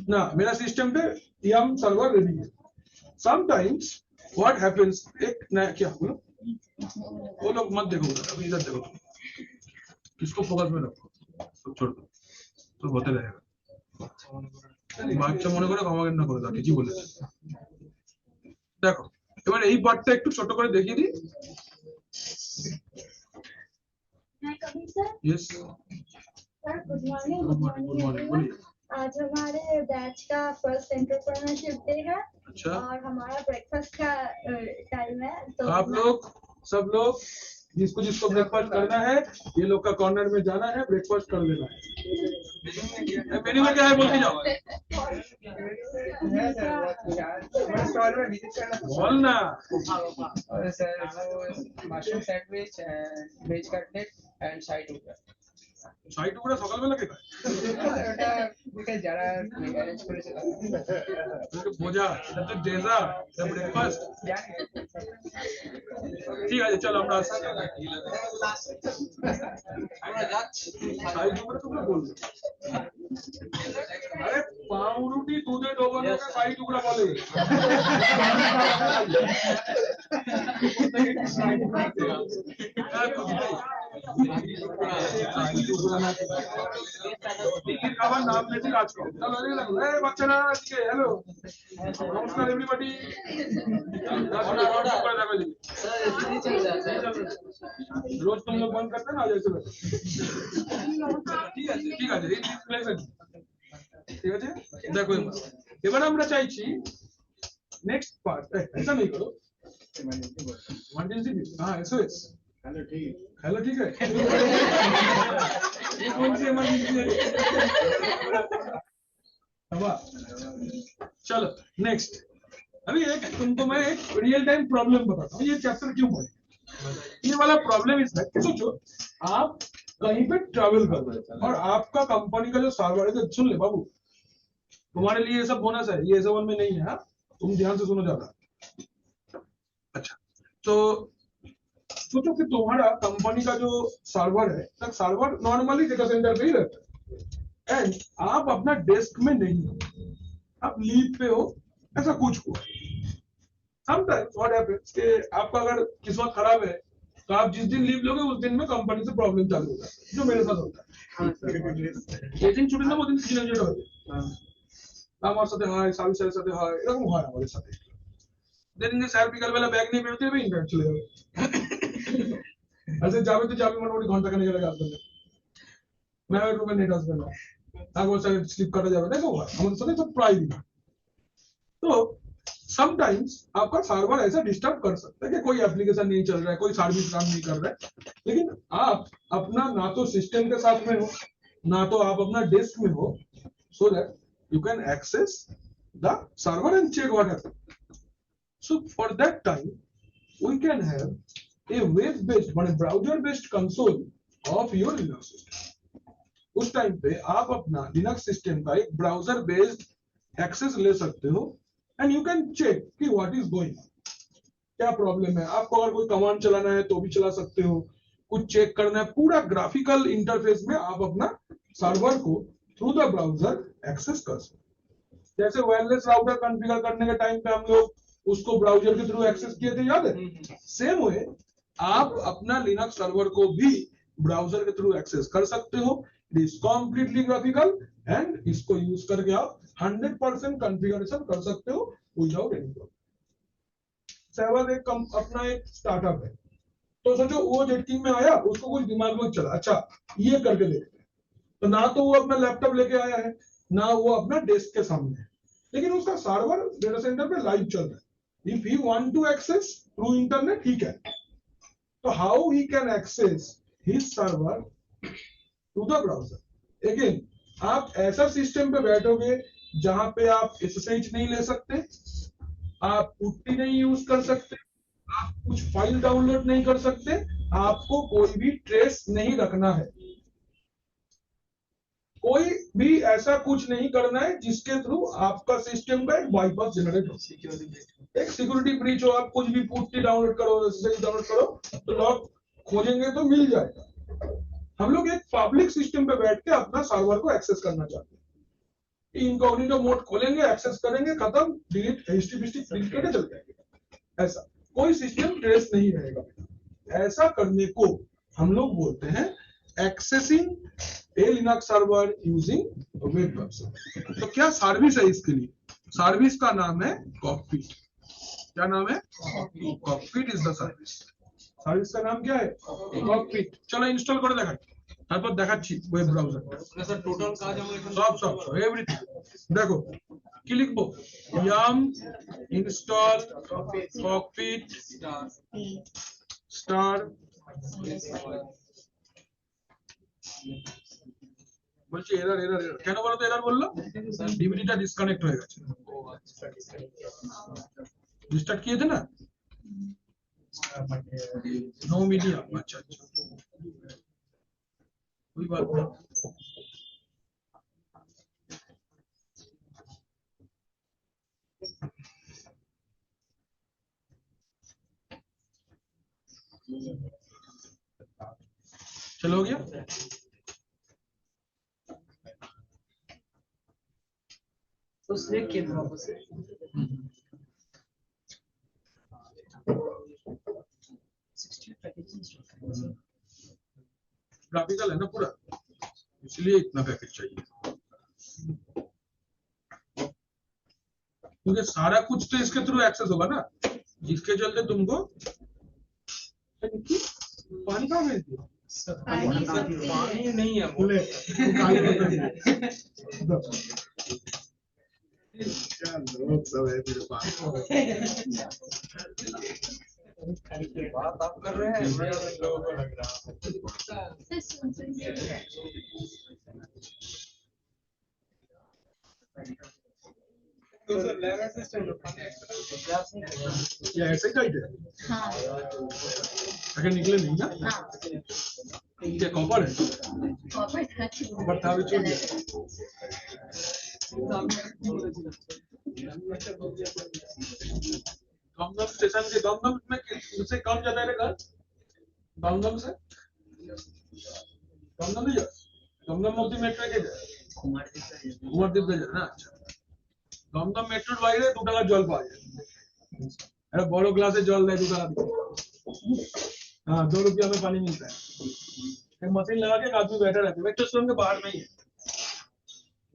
ना मेरा सिस्टम पे यम सर्वर रेडी है समटाइम्स व्हाट हैपेंस एक नया क्या बोलो वो लोग मत देखो अभी इधर देखो इसको फोकस में रखो सब छोड़ दो तो होते रहेगा বাচ্চা মনে করে ক্ষমা কেন করে দাও ঠিকই বলেছে দেখো এবার এই পার্টটা একটু ছোট করে দেখিয়ে দিই मैं कभी sir yes sir good morning good morning बोलिए आज हमारे बैच का फर्स्ट एंटरप्रेन्योरशिप डे है अच्छा और हमारा ब्रेकफास्ट का टाइम है तो आप लोग सब लोग जिसको जिसको ब्रेकफास्ट करना है ये लोग का कॉर्नर में जाना है ब्रेकफास्ट कर लेना है मेन्यू में क्या है बोल के जाओ बोलना sir mushroom sandwich veg cutlet and side टुकड़ा সাইড টুকরা সকালবেলা কে খায় ওটা বিকাল যারা অ্যারেঞ্জ করেছে এটা বোঝা এটা তো ডেজা এটা ব্রেকফাস্ট ঠিক আছে চলো আমরা আসছি আমরা যাচ্ছি সাইড টুকরা তোমরা বলবে আরে পাউরুটি দুধে ডোবানো কে সাইড টুকরা বলে খাবার নাম লেখি রাজকো চলো এদিকে দেখো এই বাচ্চারা আজকে হ্যালো নমস্কার এভরিবডি रोज तुम लोग बंद करते ना जैसे ঠিক আছে এই প্লেসে ঠিক আছে দেখো এবার আমরা চাইছি নেক্সট পার্ট ऐसा नहीं करो इमरजेंसी हां एसओएस हेलो ठीक है ये कौन सी इमरजेंसी है चलो नेक्स्ट अभी एक तुमको मैं एक रियल टाइम प्रॉब्लम बताता हूँ ये चैप्टर क्यों पढ़े ये वाला प्रॉब्लम इस है सोचो आप कहीं पे ट्रैवल कर रहे हैं और आपका कंपनी का जो सर्वर है सुन ले बाबू तुम्हारे लिए ये सब बोनस है ये सब में नहीं है हाँ? तुम ध्यान से सुनो ज्यादा अच्छा तो सोचो कि तुम्हारा कंपनी का जो सर्वर है तक सर्वर नॉर्मली डेटा सेंटर पे ही रहता है एंड आप अपना डेस्क में नहीं हो आप लीव पे हो, ऐसा कुछ हुआ। समटाइम्स व्हाट हैपेंस कि आपका अगर किस्मत खराब है तो आप जिस दिन लीव लोगे उस दिन में कंपनी से प्रॉब्लम चालू हो जाता है, जो मेरे साथ होता है। ये दिन छुट्टी ना वो दिन किसी ना किसी হবে আমার সাথে হয়, সাবি স্যারের সাথে হয়, এরকম হয় আমাদের সাথে। দেখেন যে স্যার বিকালবেলা ব্যাগ নিয়ে বেরোতে হবে, ইন্টারনেট চলে যাবে। আচ্ছা যাবে তো যাবে মোটামুটি ঘন্টা খানেক আগে আসবে না, ম্যামের রুমে নেট আসবে না, একবার স্যার স্লিপ কাটা যাবে, দেখো হয় আমাদের সাথে सब प्राय दिन। तो समटाइम्स आपका सर्वर ऐसा डिस्टर्ब कर सकता है कि कोई एप्लीकेशन नहीं चल रहा है, कोई सर्विस काम नहीं कर रहा है, लेकिन आप अपना ना तो सिस्टम के साथ में हो ना तो आप अपना डेस्क में हो, so that you can access the server and check what happened. So for that time we can have a web based one browser based console of your Linux system. उस टाइम पे आप अपना Linux system का एक browser based access ले सकते हो and you can check कि व्हाट इज गोइंग, क्या प्रॉब्लम है। आपको अगर कोई कमांड चलाना है तो भी चला सकते हो, कुछ चेक करना है, पूरा ग्राफिकल इंटरफेस में आप अपना सर्वर को थ्रू द ब्राउजर एक्सेस कर सकते हो। जैसे वायरलेस राउटर कॉन्फ़िगर करने के टाइम पे हम लोग उसको ब्राउजर के थ्रू एक्सेस किए थे, याद है? सेम वे आप अपना लिनक्स सर्वर को भी ब्राउजर के थ्रू एक्सेस कर सकते हो। It is completely graphical and इसको यूज करके आप 100% कॉन्फ़िगरेशन कर सकते हो विदाउट एनी प्रॉब्लम। सहवाग एक अपना एक स्टार्टअप है, तो सोचो वो जेटकिंग में आया, उसको कुछ दिमाग में चला, अच्छा ये करके देखते हैं, तो ना तो वो अपना लैपटॉप लेके आया है ना वो अपना डेस्क के सामने है, लेकिन उसका सर्वर डेटा सेंटर पे लाइव चल रहा है। If he want to access through internet he can, तो how he can access his server to the browser. Again आप ऐसा सिस्टम पे बैठोगे जहां पे आप SSH नहीं ले सकते, आप पुट्टी नहीं यूज कर सकते, आप कुछ फाइल डाउनलोड नहीं कर सकते, आपको कोई भी ट्रेस नहीं रखना है, कोई भी ऐसा कुछ नहीं करना है जिसके थ्रू आपका सिस्टम का एक बाईपास जनरेट हो, एक सिक्योरिटी ब्रीच हो। आप कुछ भी पुट्टी डाउनलोड करो, SSH डाउनलोड करो तो लॉग खोजेंगे तो मिल जाएगा। हम लोग एक पब्लिक सिस्टम पे बैठ के अपना सर्वर को एक्सेस करना चाहते हैं, इनकॉग्निटो मोड खोलेंगे, एक्सेस करेंगे, खत्म, डिलीट HTTP डिलीट करके चल जाएंगे। ऐसा कोई सिस्टम ट्रेस नहीं रहेगा। ऐसा करने को हम लोग बोलते हैं accessing a Linux server using web browser. तो क्या सर्विस है इसके लिए? सर्विस का नाम है कॉकपिट। क्या नाम है? Cockpit is the service. Service का नाम क्या है? कॉकपिट। चलो इंस्टॉल করে দেখাই, তারপর দেখাচ্ছি ওয়েব ব্রাউজার। মানে স্যার টোটাল কাজ আমরা এখানে সব এভরিথিং দেখো। কি লিখবো? yum install cockpit star বলছি এরর কেন বলো তো? এরর বললো ডিভিডিটা ডিসকানেক্ট হয়ে গেছে। রিস্টার্ট किए थे ना? No media. अच्छा कोई बात नहीं। चलो हो गया। तो सेव किया था वापस से। ग्राफिकल है ना पूरा, इसलिए इतना पैकेज चाहिए, क्योंकि सारा कुछ तो इसके थ्रू एक्सेस होगा ना, जिसके चलते तुमको पानी कहाँ भेज दिया? पानी नहीं है बोले क्या लोग सब है मेरे पास। बात आप कर रहे हैं, मैं लोगों को लग रहा है। तो सर लैब असिस्टेंट ये ऐसे ही टाइट है, हाँ अगर निकले नहीं ना। हाँ क्या कॉपर है? कॉपर था कॉपर था भी छूट गया। दमदम स्टेशन के दमदम में उससे कम जाता है घर, दमदम से दमदम नहीं जा, दमदम मोती मेट्रो के कुमारदीप जा ना। अच्छा দমদম মেট্রোর বাইরে 2 টাকার জল পাওয়া যায়, একটা বড় গ্লাসে জল দেয় 2 টাকা দিয়ে। हाँ 2 रुपया में पानी मिलता है, एक मशीन लगा के एक आदमी बैठा रहता है, मेट्रो स्टेशन के बाहर नहीं है,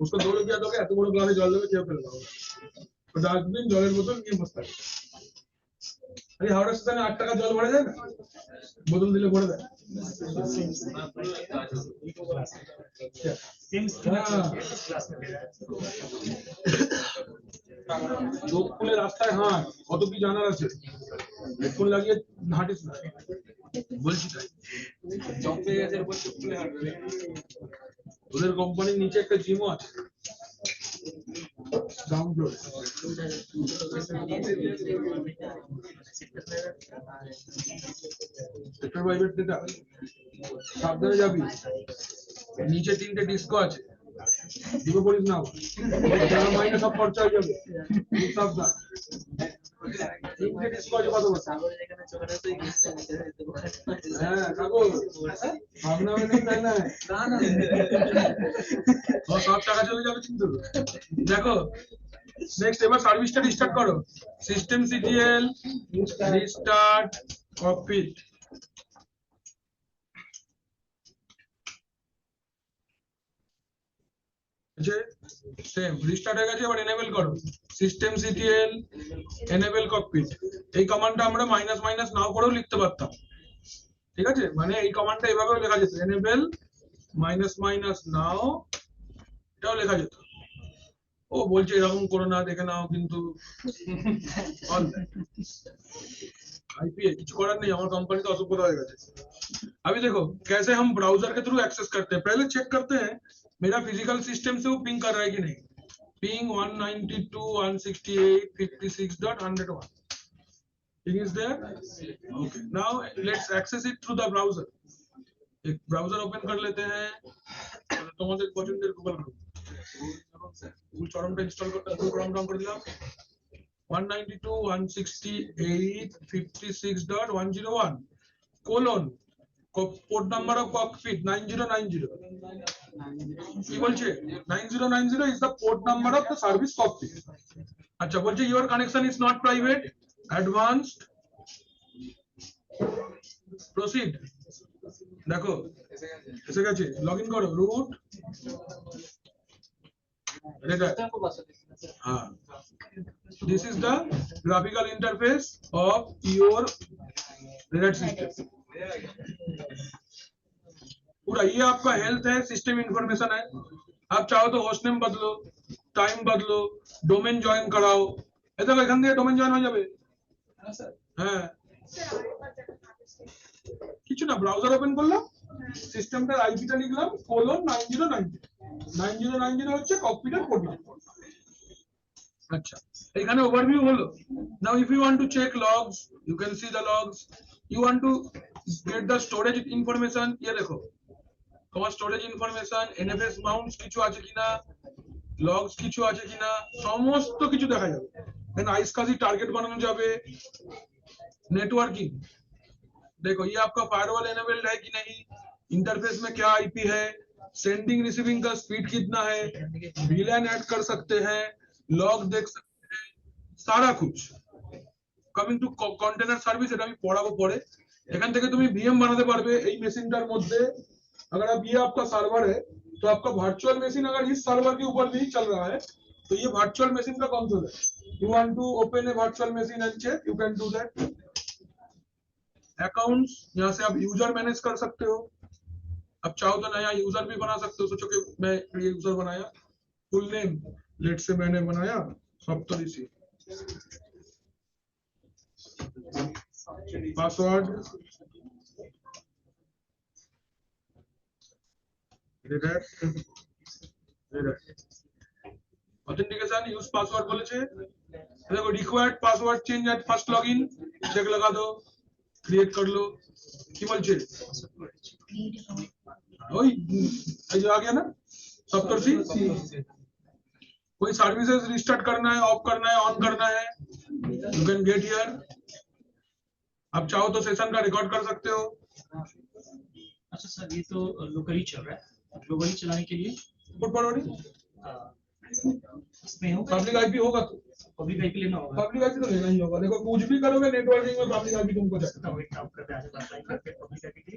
उसको 2 रुपया दोगे এত বড় গ্লাসে জল দেবে, কেউ ফেলবে না, তো ডাস্টবিন জলের বোতল নিয়ে বসে থাকে। আরে হাওড়া স্টেশনে 8 টাকা জল ভরা যায় না, বোতল দিলে ভরে দেয়। চোখ খুলে রাস্তায় হাঁট, কত কি জানার আছে, হেডফোন লাগিয়ে হাঁটিস না, বলছি তাই। তোদের কোম্পানির নিচে একটা জিমও আছে, গ্রাউন্ড ফ্লোরে। সেক্টর প্রাইভেট যেটা, সাবধানে যাবি, নিচে 3টে ডিস্কো আছে, দুটো করিস না, যারা মাইনে সব খরচা হয়ে যাবে, খুব সাবধান। 3টে ডিস্কো আছে, কত বছর? হ্যাঁ কাকু, ভাবনা में नहीं रहना है, और সব টাকা চলে যাবে কিন্তু। দেখো নেক্সট, এবার সার্ভিসটা রিস্টার্ট করো, systemctl restart cockpit. Same restart হয়ে গেছে, এবার এনেবল করো সিস্টেম সিটিএল এনেবল ককপিট। এই কমান্ডটা আমরা মাইনাস মাইনাস নাও করেও লিখতে পারতাম, ঠিক আছে, মানে এই কমান্ডটা এভাবেও লেখা যেত, এনেবল মাইনাস মাইনাস নাও, এটাও লেখা যেত। ও বলছে এরকম করো না, দেখে নাও, কিন্তু आईपीए कुछ कরার নেই, আমার कंपनी तो असभ्यता हो गया। अभी देखो कैसे हम ब्राउजर के थ्रू एक्सेस करते हैं, पहले चेक करते हैं मेरा फिजिकल सिस्टम से वो पिंग कर रहा है कि नहीं। Ping 192.168.56.101, ping is there, okay. Now let's access it through the browser. एक ब्राउजर ओपन कर लेते हैं, তোমাদের পছন্দের গুগল ক্রোম, গুগল চরমটা ইনস্টল করতে গুগল ক্রোম ডাউন করে দিলাম। 192.168.56.101 colon port number of cockpit 9090। কি বলছে 9090 is the port number of the service cockpit. আচ্ছা বলছে your connection is not private, advanced, proceed. দেখো এসে গেছে, লগইন করো, রুট, हाँ, this is the graphical interface of your Red Hat system। पूरा ये आपका हेल्थ है, सिस्टम इंफॉर्मेशन है। आप चाहो तो होस्ट नेम बदलो, टाइम बदलो, डोमेन जॉइन कराओ, ऐसा এখান থেকে ডোমেন জয়েন হয়ে যাবে। হ্যাঁ কিছু না, ব্রাউজার ওপেন করলাম, সিস্টেমটার আইপিটা লিখলাম :9090 9090 হচ্ছে ককপিটের পোর্ট নাম্বার। আচ্ছা এখানে ওভারভিউ হলো। Now if you want to check logs, you can see the logs. You want to get the storage information, ये দেখো তোমার স্টোরেজ ইনফরমেশন, এনএফএস মাউন্টস কিছু আছে কিনা, লগস কিছু আছে কিনা, সমস্ত কিছু দেখা যাবে। দেন আইসকাজি টার্গেট বানানো যাবে। नेटवर्किंग देखो ये आपका फायरवॉल एनेबल्ड है कि नहीं, इंटरफेस में क्या आईपी है, सेंडिंग रिसीविंग का स्पीड कितना है, VLAN ऐड कर सकते हैं, लॉग देख सकते हैं, सारा कुछ। कमिंग टू कंटेनर सार्विस, এটা আমি পড়াবো পরে। এখান থেকে তুমি ভিএম বানাতে পারবে এই মেশিনটার মধ্যে। अगर अब ये आपका सर्वर है तो आपका वर्चुअल मशीन अगर इस सर्वर के ऊपर भी चल रहा है तो ये वर्चुअल मशीन का कंसोल है। You want to open a virtual machine and check, you can do that. Accounts, यहाँ से आप यूजर मैनेज कर सकते हो, अब चाहो तो नया यूजर भी बना सकते हो। सोचो कि मैं ये यूजर बनाया, फुल नेम लेट से मैंने बनाया Saptarishi, password authentication, use password বলেছে। देखो required password change at first login, check लगा दो, क्रिएट कर लो। কি বলছে ওই এই যে आ गया ना सप्तऋषि। कोई सर्विसेज रिस्टार्ट करना है, ऑफ करना है, ऑन करना है, यू कैन गेट हियर। आप चाहो तो सेशन का रिकॉर्ड कर सकते हो। अच्छा सर ये तो लोकली चल रहा है, ग्लोबली चलाने के लिए गुड फॉरवर्डिंग इसमें हो पब्लिक आईपी होगा तो पब्लिक आईपी लेना होगा। पब्लिक आईपी तो लेना ही होगा। देखो कुछ भी करोगे नेटवर्किंग में पब्लिक आईपी तुमको चाहिए। तो एक काम करते हैं आज अप्लाई करके पब्लिक आईपी के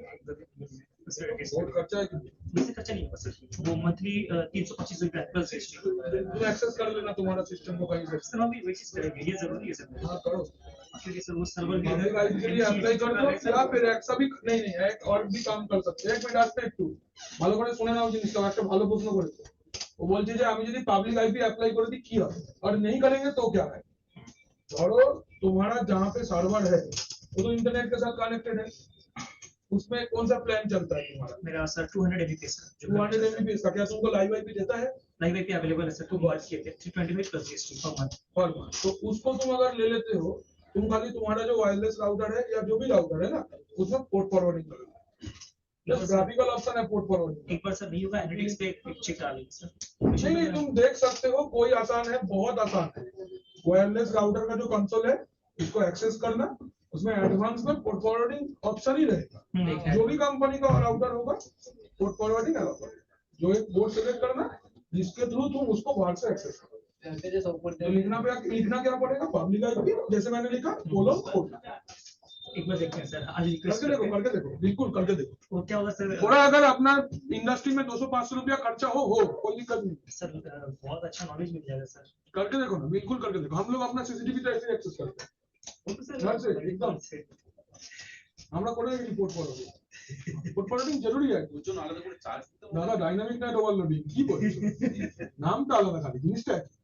बहुत खर्चा है कि बेसिक खर्चा नहीं होगा सर, वो मंथली 325 रुपये प्लस जीएसटी। तुम एक्सेस कर लेना तुम्हारा सिस्टम को कहीं से। सर हम भी वही चीज करेंगे, ये जरूरी है सर। हाँ करो। क्योंकि सर वो सर्वर भी पब्लिक आईपी के लिए अप्लाई कर दो या फिर ऐसा भी नहीं एक और भी काम कर सकते हैं। एक मिनट আসতে একটু ভালো করে শুনে নাও জিনিসটা, একটা ভালো প্রশ্ন করেছে। वो বলছে যে আমি যদি পাবলিক আইপি अप्लाई করে দিই কি হবে और नहीं करेंगे तो क्या है। धरो तुम्हारा जहाँ पे सर्वर है वो तो इंटरनेट के साथ कनेक्टेड है, उसमें कौन सा प्लान चलता है तुम्हारा। मेरा सर 200 Mbps का 200 Mbps का क्या तुमको लाइव आईपी देता है। लाइव आईपी अवेलेबल है सर, तो बात किए थे 325 प्लस जीएसटी पर मंथ। पर month। तो उसको तुम अगर ले लेते हो, तुम खाली तुम्हारा जो वायरलेस राउटर है या जो भी राउटर है ना उसमें पोर्ट फॉरवर्डिंग करो। ग्राफिकल ऑप्शन है पोर्ट फॉरवर्डिंग। एक बार सर नहीं होगा एनालिटिक्स पे एक चेक करा लीजिए सर। नहीं तुम देख सकते हो, कोई आसान है, बहुत आसान है। वायरलेस राउटर का जो कंसोल है उसको एक्सेस करना, उसमें एडवांस में पोर्ट फॉरवर्डिंग ऑप्शन ही रहेगा। जो भी कंपनी का राउटर होगा पोर्ट फॉरवर्डिंग अलाउ, जो एक पोर्ट सेलेक्ट करना जिसके थ्रू तुम उसको बाहर से एक्सेस करो। तो लिखना क्या पड़ेगा, पब्लिक आईपी जैसे मैंने लिखा बोलो पोर्ट। एक बार देखते हैं सर, आज रिक्वेस्ट करके देखो बिल्कुल करके देखो। वो क्या होगा सर, थोड़ा अगर अपना इंडस्ट्री में 200-500 रुपया खर्चा हो कोई दिक्कत नहीं सर बहुत अच्छा नॉलेज मिल जाएगा सर। करके देखो ना, बिल्कुल करके देखो। हम लोग अपना सीसीटीवी तो ऐसे एक्सेस करते हैं वो तो घर से सर एकदम। আমরা করে রিপোর্ট করব, রিপোর্ট ফরওয়ার্ডিং জরুরি আছে। দুজন আলাদা করে চার্জ দিতে হবে। দাদা ডাইনামিক নেট ওভারলোডিং কি বলছো, নামটা আলাদা খালি জিনিসটা একই।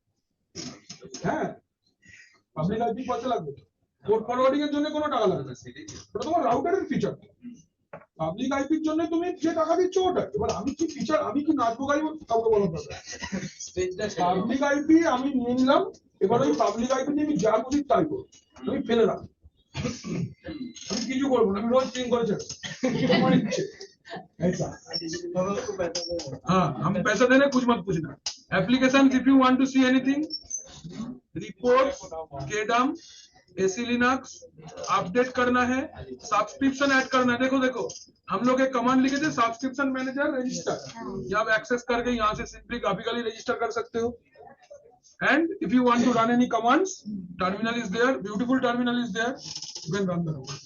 হ্যাঁ পাবলিক আইপি কত লাগবে, পোর্ট ফরওয়ার্ডিং এর জন্য কোনো টাকা লাগবে না, সেটাই তো। ওটা তোমার রাউটারের ফিচার। পাবলিক আইপির জন্য তুমি যে টাকা দিচ্ছ ওটা। এবার আমি কি ফিচার, আমি কি নাচবো গাইবো কাউকে বলা যাবে না। পাবলিক আইপি আমি নিয়ে নিলাম, এবার ওই পাবলিক আইপি দিয়ে আমি যা খুশি তাই করবো, আমি ফেলে রাখবো, আমি কিছু করবো না, আমি রোজ পিং করে ছেড়ে আমার ইচ্ছে ऐसा। हाँ हम पैसा देने कुछ मत पूछना। Application if you want to see anything, report केडम एसी लिनक्स अपडेट करना है, सब्सक्रिप्शन ऐड करना है। देखो देखो हम लोग एक कमांड लिखे थे सब्सक्रिप्शन मैनेजर रजिस्टर, ये आप एक्सेस करके यहाँ से सिंपली ग्राफिकली रजिस्टर कर सकते हो। And if you want to run any commands, terminal is there, beautiful terminal is there, you can run the command।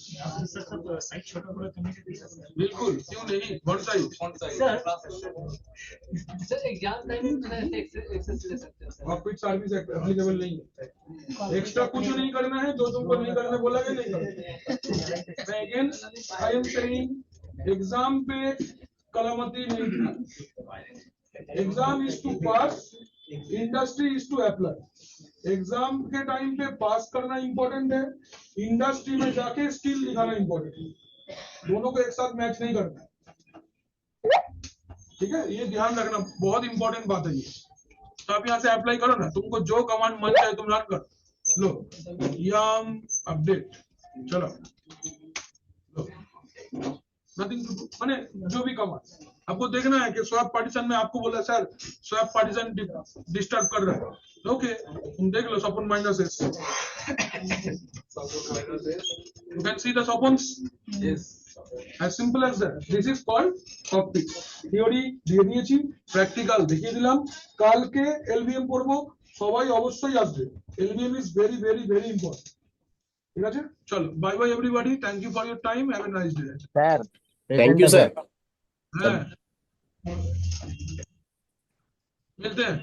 Sir सब साइट छोटा बड़ा करने के लिए सर बिल्कुल क्यों नहीं, one size. Sir exam time में एक्सेस ले सकते हैं सर। कॉकपिट सर्विस एप्लीकेबल नहीं है, एक्स्ट्रा कुछ नहीं करना है, जो तुमको नहीं करने बोला गया नहीं करना। Again I am saying exam पे कलामती नहीं दिखा। Exam is to pass, industry is to apply. Exam के टाइम पे पास करना इंपॉर्टेंट है, इंडस्ट्री में जाके स्किल दिखाना इंपॉर्टेंट है, दोनों को एक साथ मैच नहीं करना। ठीक है, ये ध्यान रखना, बहुत इंपॉर्टेंट बात है ये। तो आप यहाँ से अप्लाई करो ना, तुमको जो कमांड मन चाहे तुम रन कर लो। यम अपडेट चलो लो, नथिंग टू डू, माने जो भी कमांड आपको देखना है कि स्वैप पार्टीशन में आपको बोला सर स्वैप पार्टीशन डिस्टर्ब कर रहा है, ओके तुम देख लो swapon minus S, you can see the sopons, Yes. as simple as that। this is called cockpit। theory দিয়ে দিয়েছি, প্র্যাকটিক্যাল দেখিয়ে দিলাম। কালকে এলভিএম করব, সবাই অবশ্যই আসবে, LVM is very very very important. ঠিক আছে চলো, bye bye everybody, thank you for your time, have a nice day. Sir thank you sir. হ্যাঁ মিলতে हैं।